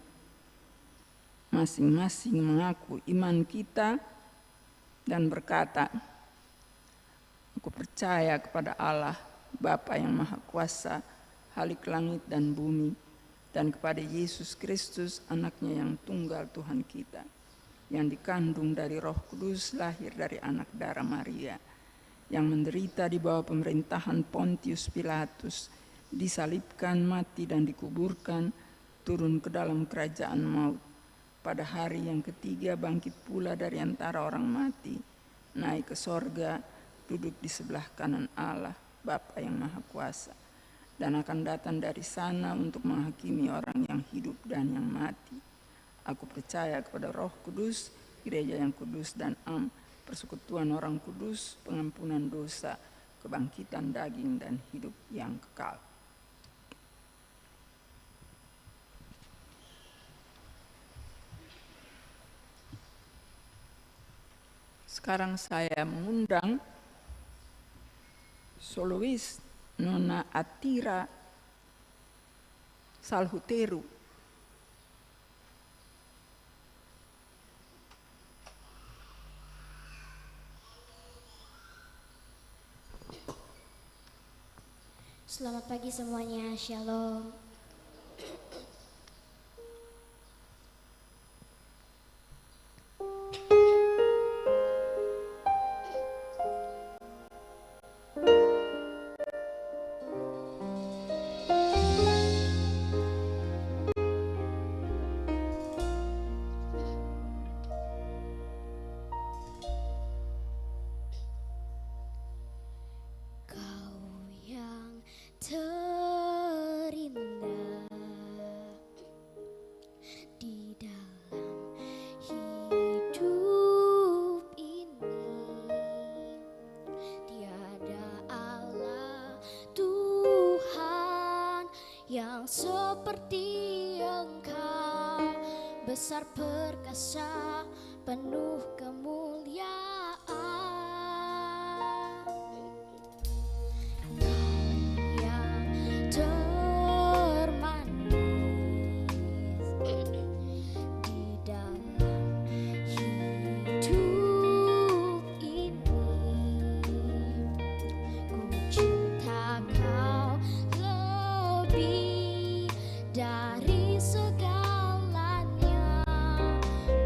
masing-masing mengaku iman kita dan berkata, "Aku percaya kepada Allah, Bapa yang Maha Kuasa, Khalik langit dan bumi, dan kepada Yesus Kristus, anaknya yang tunggal Tuhan kita, yang dikandung dari Roh Kudus, lahir dari anak darah Maria, yang menderita di bawah pemerintahan Pontius Pilatus, disalibkan, mati dan dikuburkan, turun ke dalam kerajaan maut. Pada hari yang ketiga bangkit pula dari antara orang mati, naik ke sorga, duduk di sebelah kanan Allah, Bapa yang Maha Kuasa, dan akan datang dari sana untuk menghakimi orang yang hidup dan yang mati. Aku percaya kepada Roh Kudus, gereja yang kudus dan am, persekutuan orang kudus, pengampunan dosa, kebangkitan daging dan hidup yang kekal." Sekarang saya mengundang solois Nona Atira Salhuteru. Selamat pagi semuanya, Shalom. Terindah di dalam hidup ini, tiada Allah Tuhan yang seperti Engkau, besar perkasa, penuh kemuliaan.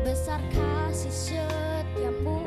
Besar kasih setiamu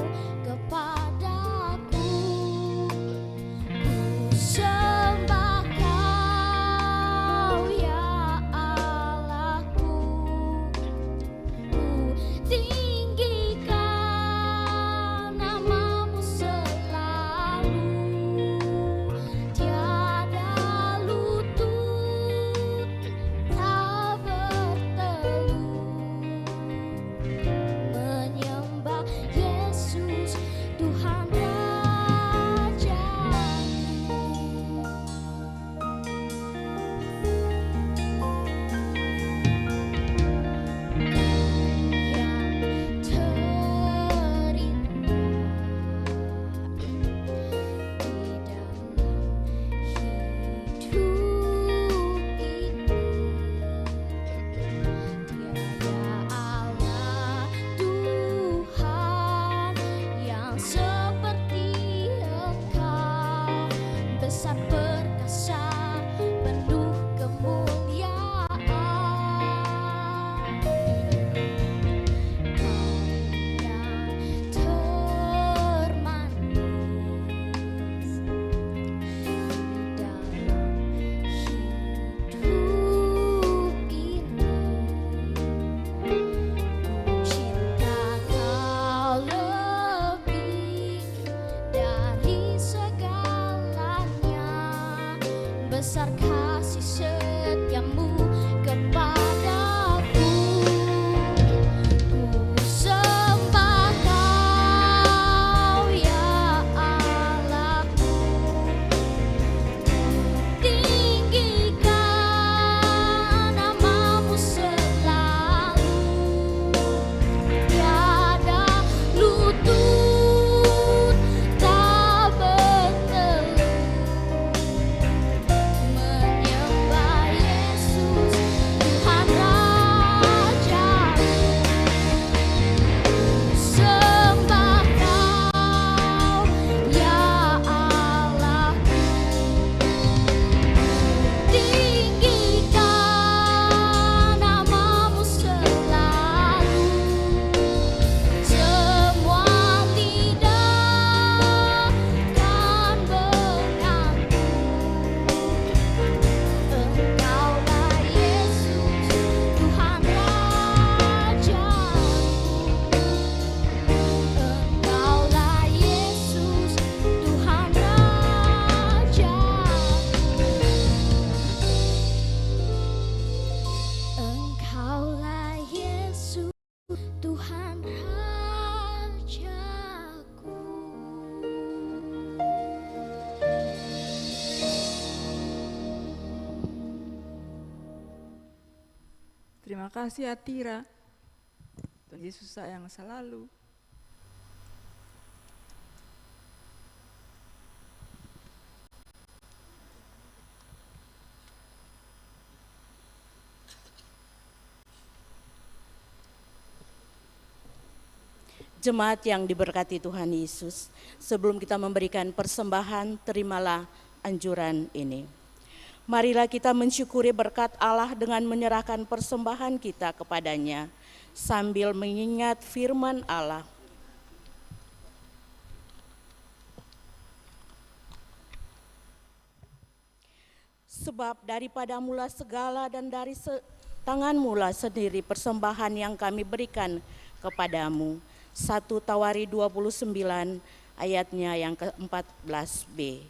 Terima kasih Atira. Tuhan Yesus sayang selalu. Jemaat yang diberkati Tuhan Yesus, sebelum kita memberikan persembahan, terimalah anjuran ini. Marilah kita mensyukuri berkat Allah dengan menyerahkan persembahan kita kepadanya, sambil mengingat firman Allah. Sebab daripada mula segala dan dari tanganmu lah sendiri persembahan yang kami berikan kepadamu. 1 Tawari 29 ayatnya yang ke-14b.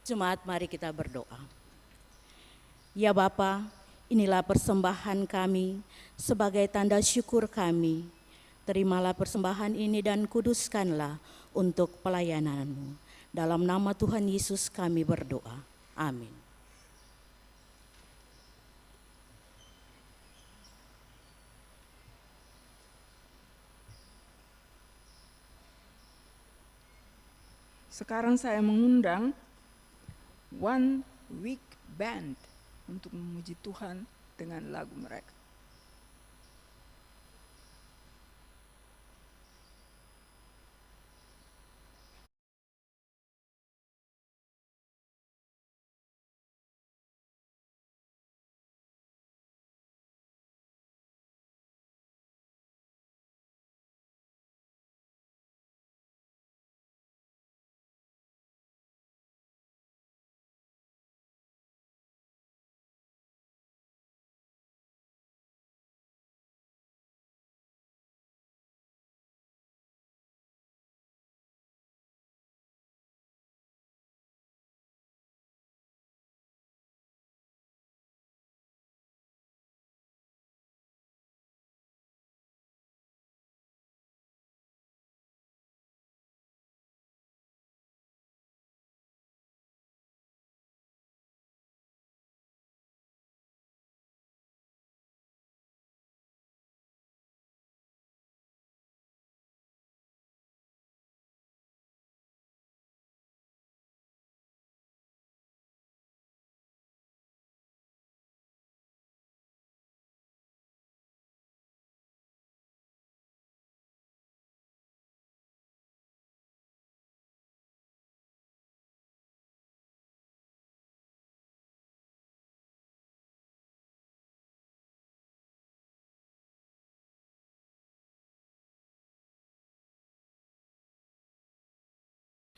Jemaat, mari kita berdoa. Ya Bapa, inilah persembahan kami sebagai tanda syukur kami. Terimalah persembahan ini dan kuduskanlah untuk pelayanan-Mu. Dalam nama Tuhan Yesus kami berdoa. Amin. Sekarang saya mengundang One Week Band untuk memuji Tuhan dengan lagu mereka.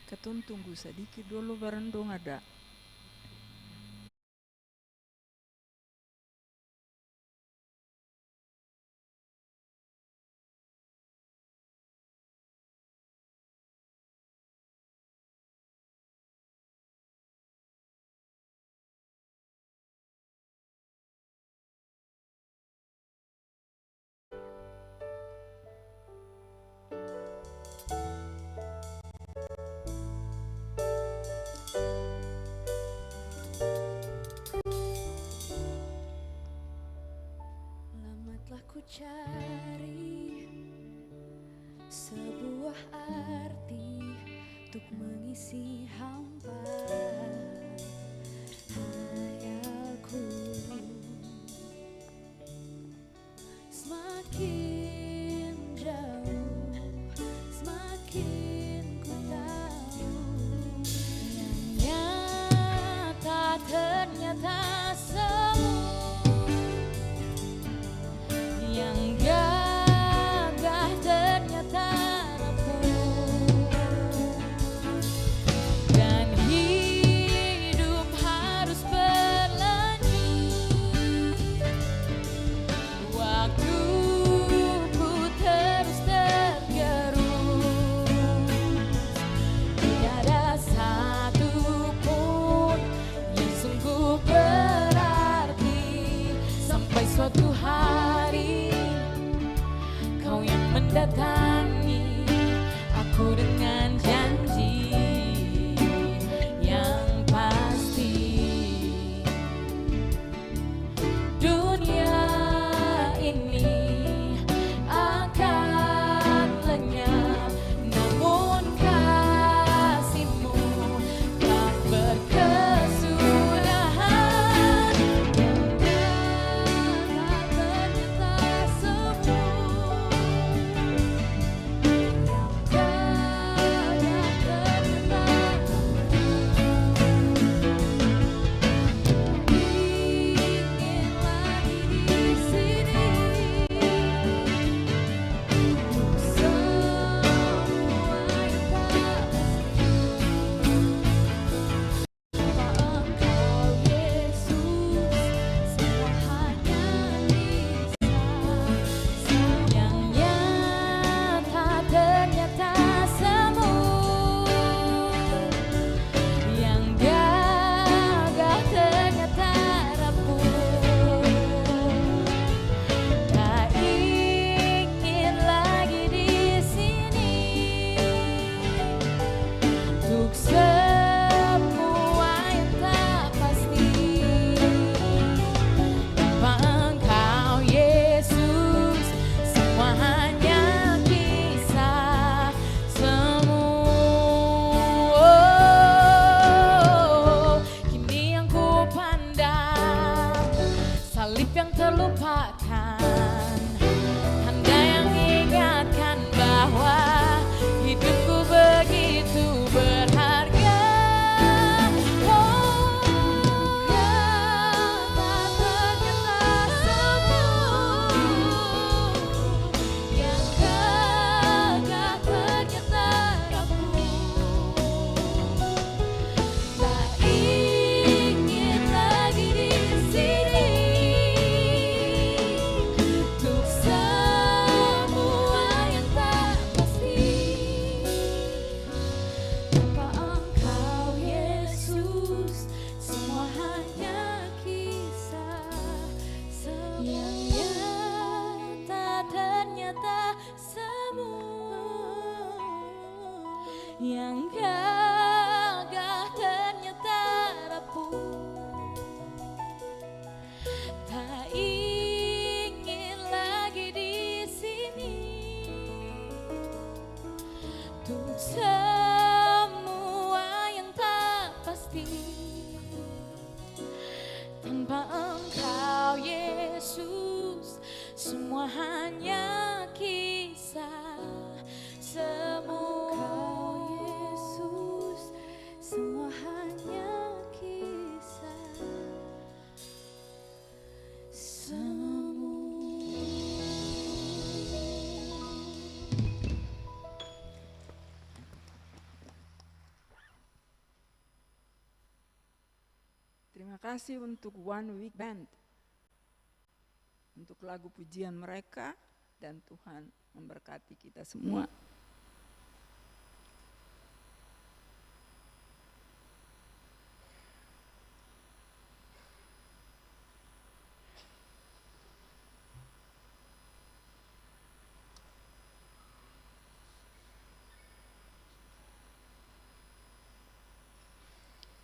Ketun tunggu sedikit dulu bareng dong ada. Lama telah ku cari sebuah arti untuk mengisi hampa hayalku. Semakin jauh, semakin ku tahu yang nyata ternyata semu. Yang gagah ternyata rapuh, dan hidup harus berlanjut. Waktuku terus tergerus, tidak ada satu pun yang sungguh berarti sampai suatu hari Kau yang mendatangi aku dengan janji yang pasti. Dunia ini akan lenyap, namun kasih-Mu tak berkesudahan. Yang ternyata semu, yang gagah lupakan, tanda yang ingatkan bahwa hidupku begitu berharga. Oh, ternyata semua yang gagah ternyata rapuh. Tak ingin lagi di sini untuk semua yang tak pasti. Tanpa Engkau Yesus, semua hanya kisah. Yang nyata ternyata semua yang gagah ternyata rapuh. Tak ingin lagi di sini untuk semua yang tak pasti. Tanpa Engkau Yesus, semua hanya kisah. Semua Yesus, semua hanya kisah. Terima kasih untuk One Week Band, untuk lagu pujian mereka, dan Tuhan memberkati kita semua.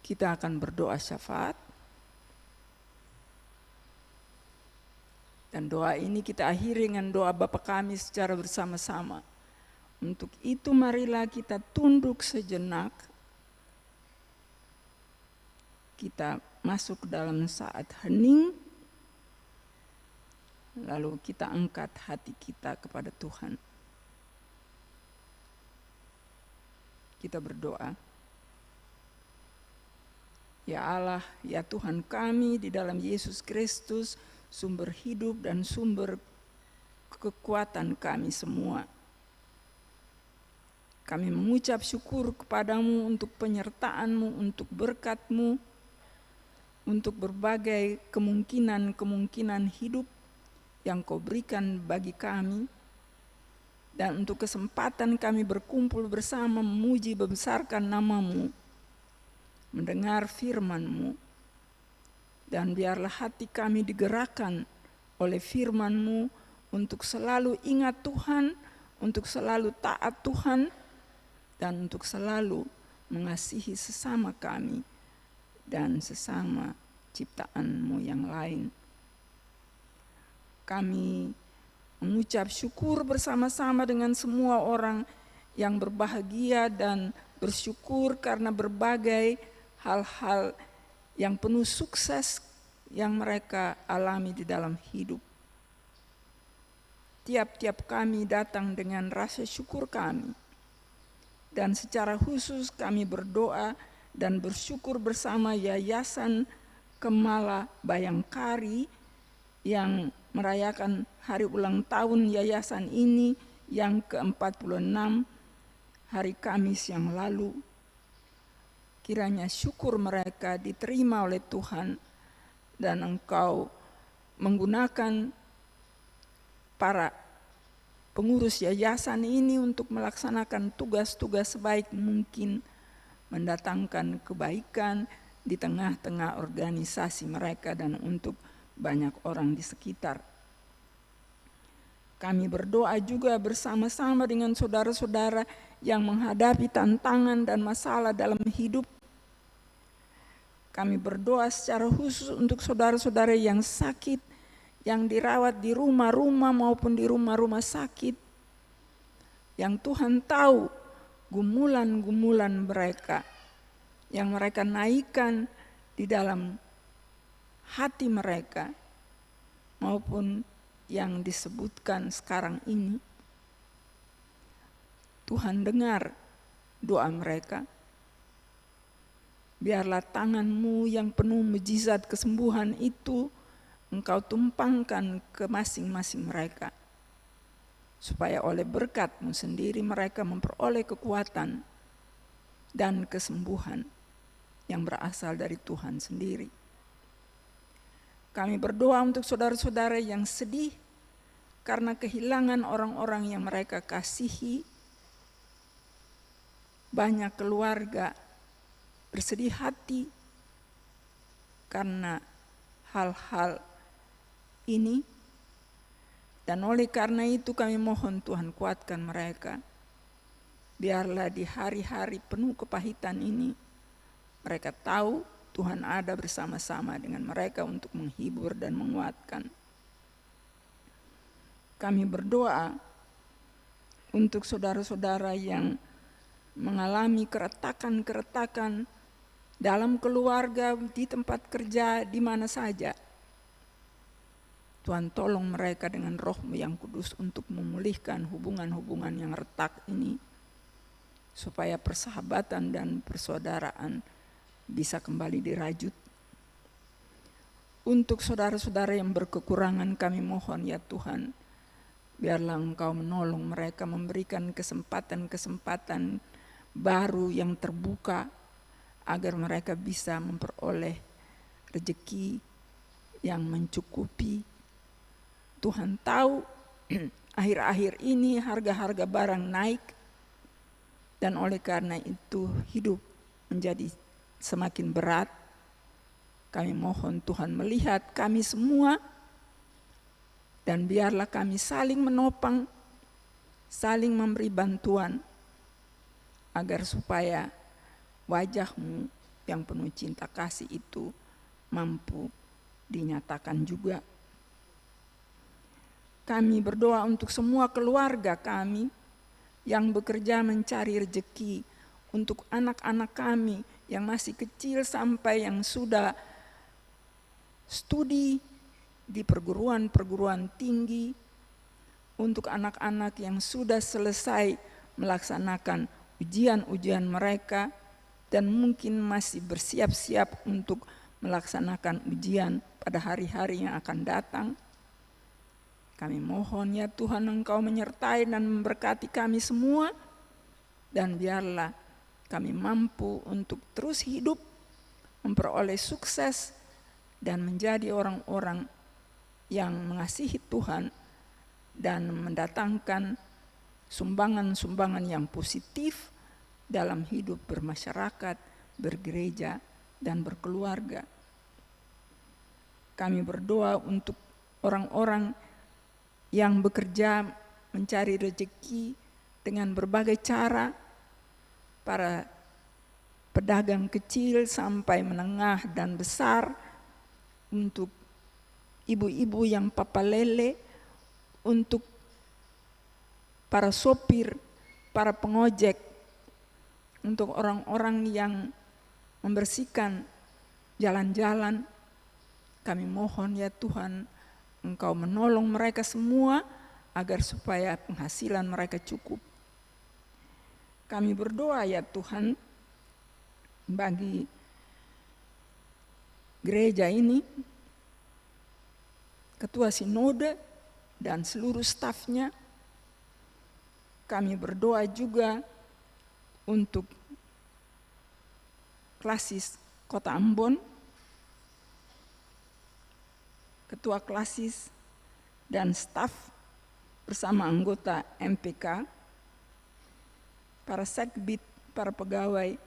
Kita akan berdoa syafaat. Dan doa ini kita akhiri dengan doa Bapa kami secara bersama-sama. Untuk itu marilah kita tunduk sejenak. Kita masuk dalam saat hening. Lalu kita angkat hati kita kepada Tuhan. Kita berdoa. Ya Allah, ya Tuhan kami di dalam Yesus Kristus, sumber hidup dan sumber kekuatan kami semua. Kami mengucap syukur kepadamu untuk penyertaan-Mu, untuk berkat-Mu, untuk berbagai kemungkinan-kemungkinan hidup yang Kau berikan bagi kami, dan untuk kesempatan kami berkumpul bersama memuji membesarkan nama-Mu, mendengar firman-Mu, dan biarlah hati kami digerakkan oleh firman-Mu untuk selalu ingat Tuhan, untuk selalu taat Tuhan, dan untuk selalu mengasihi sesama kami dan sesama ciptaan-Mu yang lain. Kami mengucap syukur bersama-sama dengan semua orang yang berbahagia dan bersyukur karena berbagai hal-hal yang penuh sukses yang mereka alami di dalam hidup. Tiap-tiap kami datang dengan rasa syukur kami. Dan secara khusus kami berdoa dan bersyukur bersama Yayasan Kemala Bayangkari yang merayakan hari ulang tahun yayasan ini yang ke-46 hari Kamis yang lalu. Kiranya syukur mereka diterima oleh Tuhan dan Engkau menggunakan para pengurus yayasan ini untuk melaksanakan tugas-tugas sebaik mungkin, mendatangkan kebaikan di tengah-tengah organisasi mereka dan untuk banyak orang di sekitar. Kami berdoa juga bersama-sama dengan saudara-saudara yang menghadapi tantangan dan masalah dalam hidup. Kami berdoa secara khusus untuk saudara-saudara yang sakit, yang dirawat di rumah-rumah maupun di rumah-rumah sakit. Yang Tuhan tahu gumulan-gumulan mereka, yang mereka naikkan di dalam hati mereka. maupun yang disebutkan sekarang ini. Tuhan dengar doa mereka. Biarlah tangan-Mu yang penuh mujizat kesembuhan itu Engkau tumpangkan ke masing-masing mereka, supaya oleh berkat-Mu sendiri mereka memperoleh kekuatan dan kesembuhan yang berasal dari Tuhan sendiri. Kami berdoa untuk saudara-saudara yang sedih karena kehilangan orang-orang yang mereka kasihi. Banyak keluarga bersedih hati karena hal-hal ini, dan oleh karena itu kami mohon Tuhan kuatkan mereka. Biarlah di hari-hari penuh kepahitan ini mereka tahu Tuhan ada bersama-sama dengan mereka untuk menghibur dan menguatkan. Kami berdoa untuk saudara-saudara yang mengalami keretakan-keretakan dalam keluarga, di tempat kerja, di mana saja. Tuhan tolong mereka dengan Roh-Mu yang kudus untuk memulihkan hubungan-hubungan yang retak ini, supaya persahabatan dan persaudaraan bisa kembali dirajut. Untuk saudara-saudara yang berkekurangan kami mohon ya Tuhan, biarlah Engkau menolong mereka, memberikan kesempatan-kesempatan baru yang terbuka agar mereka bisa memperoleh rezeki yang mencukupi. Tuhan tahu akhir-akhir ini harga-harga barang naik, dan oleh karena itu hidup menjadi semakin berat. Kami mohon Tuhan melihat kami semua, dan biarlah kami saling menopang, saling memberi bantuan, agar supaya wajah-Mu yang penuh cinta kasih itu mampu dinyatakan juga. Kami berdoa untuk semua keluarga kami yang bekerja mencari rezeki, untuk anak-anak kami yang masih kecil sampai yang sudah studi di perguruan-perguruan tinggi, untuk anak-anak yang sudah selesai melaksanakan ujian-ujian mereka dan mungkin masih bersiap-siap untuk melaksanakan ujian pada hari-hari yang akan datang. Kami mohon ya Tuhan, Engkau menyertai dan memberkati kami semua, dan biarlah kami mampu untuk terus hidup, memperoleh sukses, dan menjadi orang-orang yang mengasihi Tuhan dan mendatangkan sumbangan-sumbangan yang positif dalam hidup bermasyarakat, bergereja, dan berkeluarga. Kami berdoa untuk orang-orang yang bekerja mencari rezeki dengan berbagai cara, para pedagang kecil sampai menengah dan besar, untuk ibu-ibu yang papa lele, untuk para sopir, para pengojek, untuk orang-orang yang membersihkan jalan-jalan. Kami mohon ya Tuhan, Engkau menolong mereka semua agar supaya penghasilan mereka cukup. Kami berdoa ya Tuhan bagi gereja ini, ketua sinode dan seluruh stafnya. Kami berdoa juga untuk klasis Kota Ambon, ketua klasis dan staf bersama anggota MPK, para sekbid, para pegawai,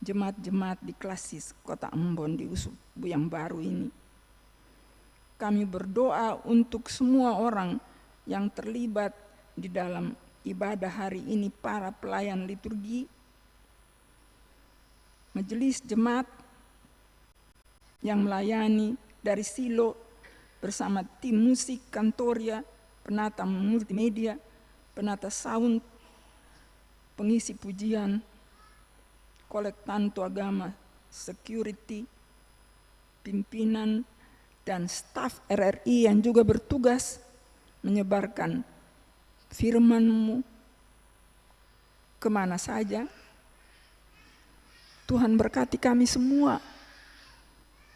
jemaat-jemaat di klasis Kota Ambon di Usup yang baru ini. Kami berdoa untuk semua orang yang terlibat di dalam ibadah hari ini, para pelayan liturgi, majelis jemaat yang melayani dari Silo bersama tim musik Kantoria, penata multimedia, penata sound, pengisi pujian, kolektanto agama, security, pimpinan, dan staf RRI yang juga bertugas menyebarkan firman-Mu kemana saja. Tuhan berkati kami semua,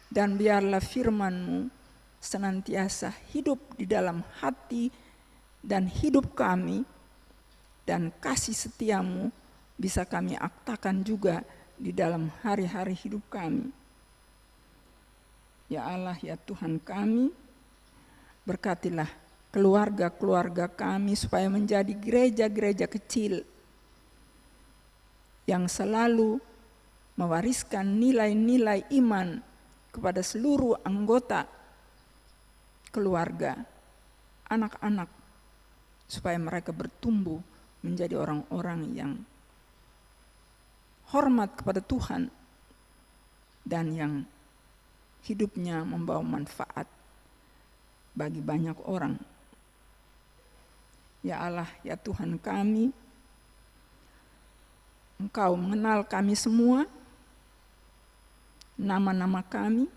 dan biarlah firman-Mu senantiasa hidup di dalam hati dan hidup kami, dan kasih setia-Mu bisa kami aktakan juga di dalam hari-hari hidup kami. Ya Allah, ya Tuhan kami, berkatilah keluarga-keluarga kami supaya menjadi gereja-gereja kecil yang selalu mewariskan nilai-nilai iman kepada seluruh anggota keluarga, anak-anak, supaya mereka bertumbuh menjadi orang-orang yang hormat kepada Tuhan dan yang hidupnya membawa manfaat bagi banyak orang. Ya Allah, ya Tuhan kami, Engkau mengenal kami semua, nama-nama kami,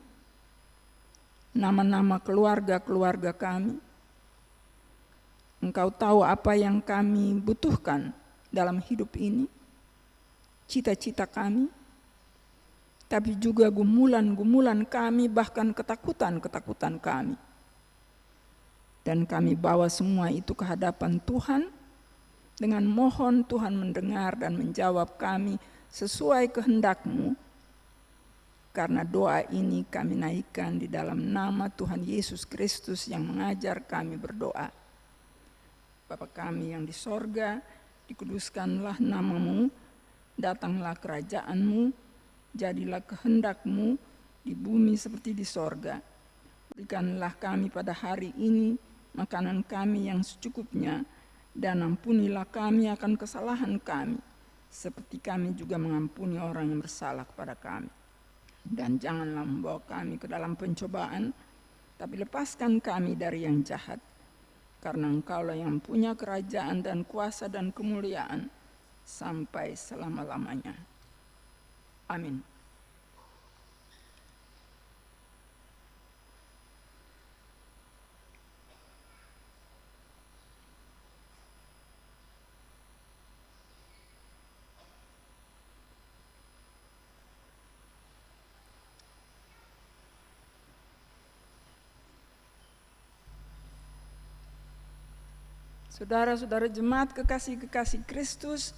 nama-nama keluarga-keluarga kami. Engkau tahu apa yang kami butuhkan dalam hidup ini, cita-cita kami, tapi juga gumulan-gumulan kami, bahkan ketakutan-ketakutan kami. Dan kami bawa semua itu ke hadapan Tuhan, dengan mohon Tuhan mendengar dan menjawab kami sesuai kehendak-Mu. Karena doa ini kami naikkan di dalam nama Tuhan Yesus Kristus yang mengajar kami berdoa. Bapa kami yang di sorga, dikuduskanlah nama-Mu, datanglah kerajaan-Mu, jadilah kehendak-Mu di bumi seperti di sorga. Berikanlah kami pada hari ini makanan kami yang secukupnya, dan ampunilah kami akan kesalahan kami, seperti kami juga mengampuni orang yang bersalah kepada kami. Dan janganlah membawa kami ke dalam pencobaan, tapi lepaskan kami dari yang jahat. Karena Engkaulah yang punya kerajaan dan kuasa dan kemuliaan sampai selama-lamanya. Amin. Saudara-saudara jemaat kekasih-kekasih Kristus,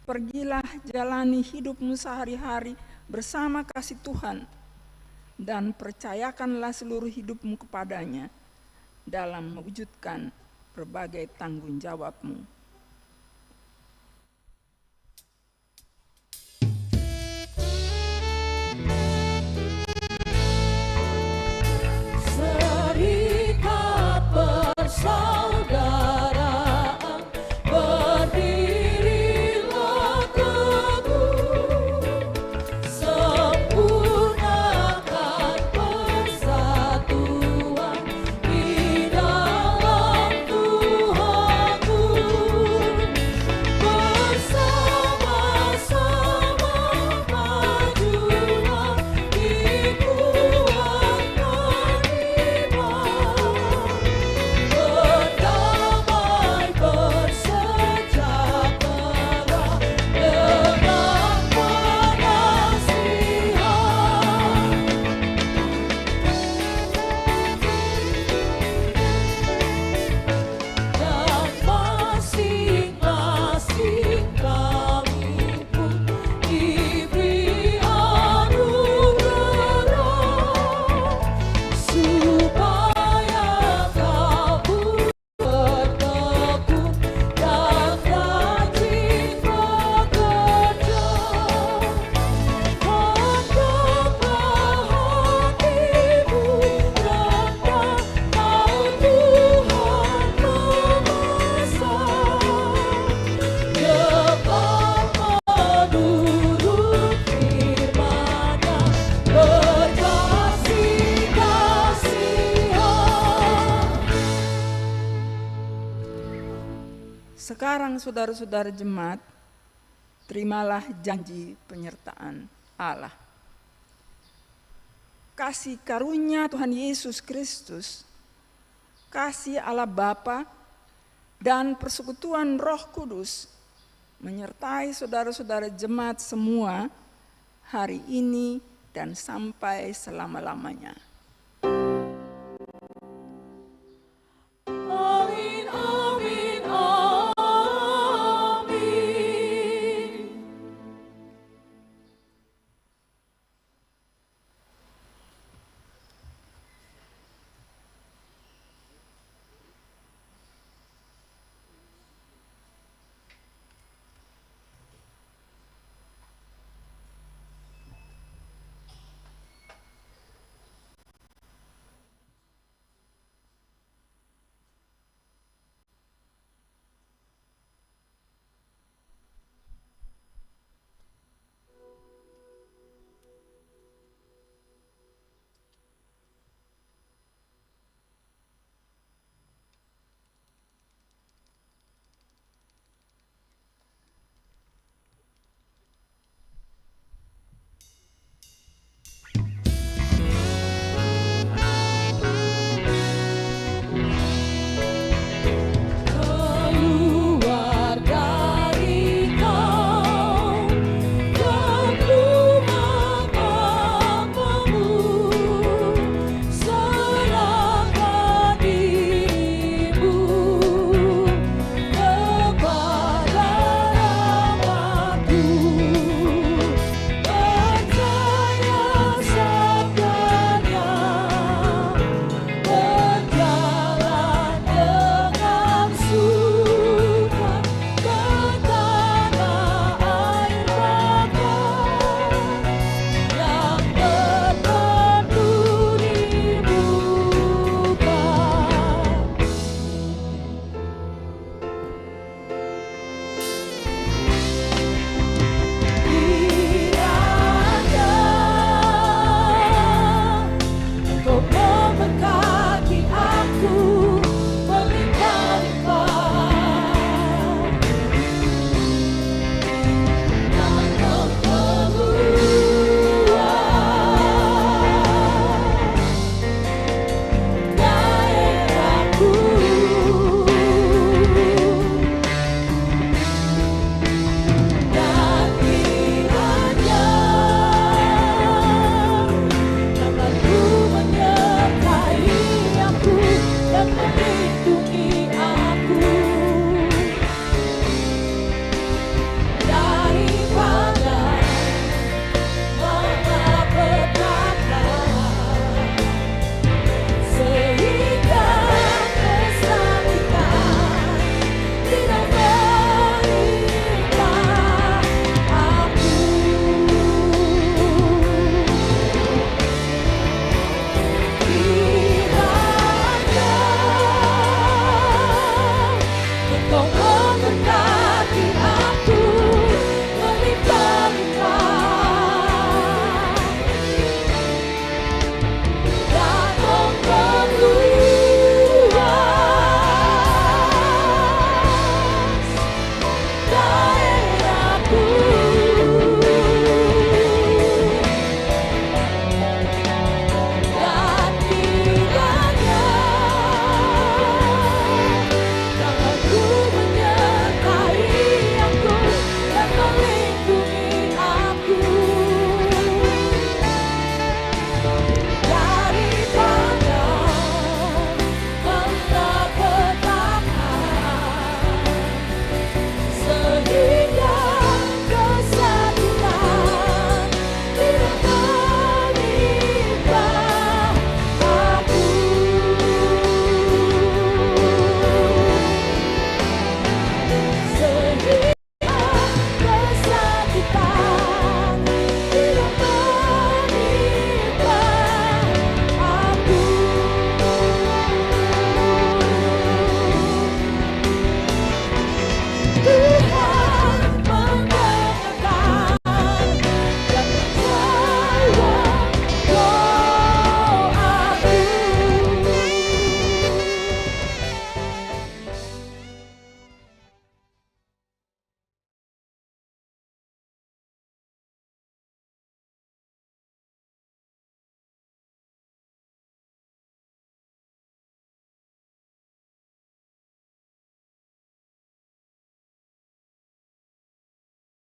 pergilah jalani hidupmu sehari-hari bersama kasih Tuhan, dan percayakanlah seluruh hidupmu kepadanya dalam mewujudkan berbagai tanggung jawabmu. Serikat persaudaraan, berdirilah teguh, sempurnakan persatuan di dalam Tuhanku. Bersama-sama majulah, dikuatkan iman, berdamai bersejahtera dengan pengasihan. Dan masing-masing kami pun diberi anugerah, supaya kau bertekun dan rajin bekerja. Hendaklah hatimu rendah, mau Tuhan memesan, cepat menurut firman-Nya, berkasih-kasihan. Sekarang saudara-saudara jemaat, terimalah janji penyertaan Allah. kasih karunia Tuhan Yesus Kristus, kasih Allah Bapa, dan persekutuan Roh Kudus menyertai saudara-saudara jemaat semua hari ini dan sampai selama-lamanya.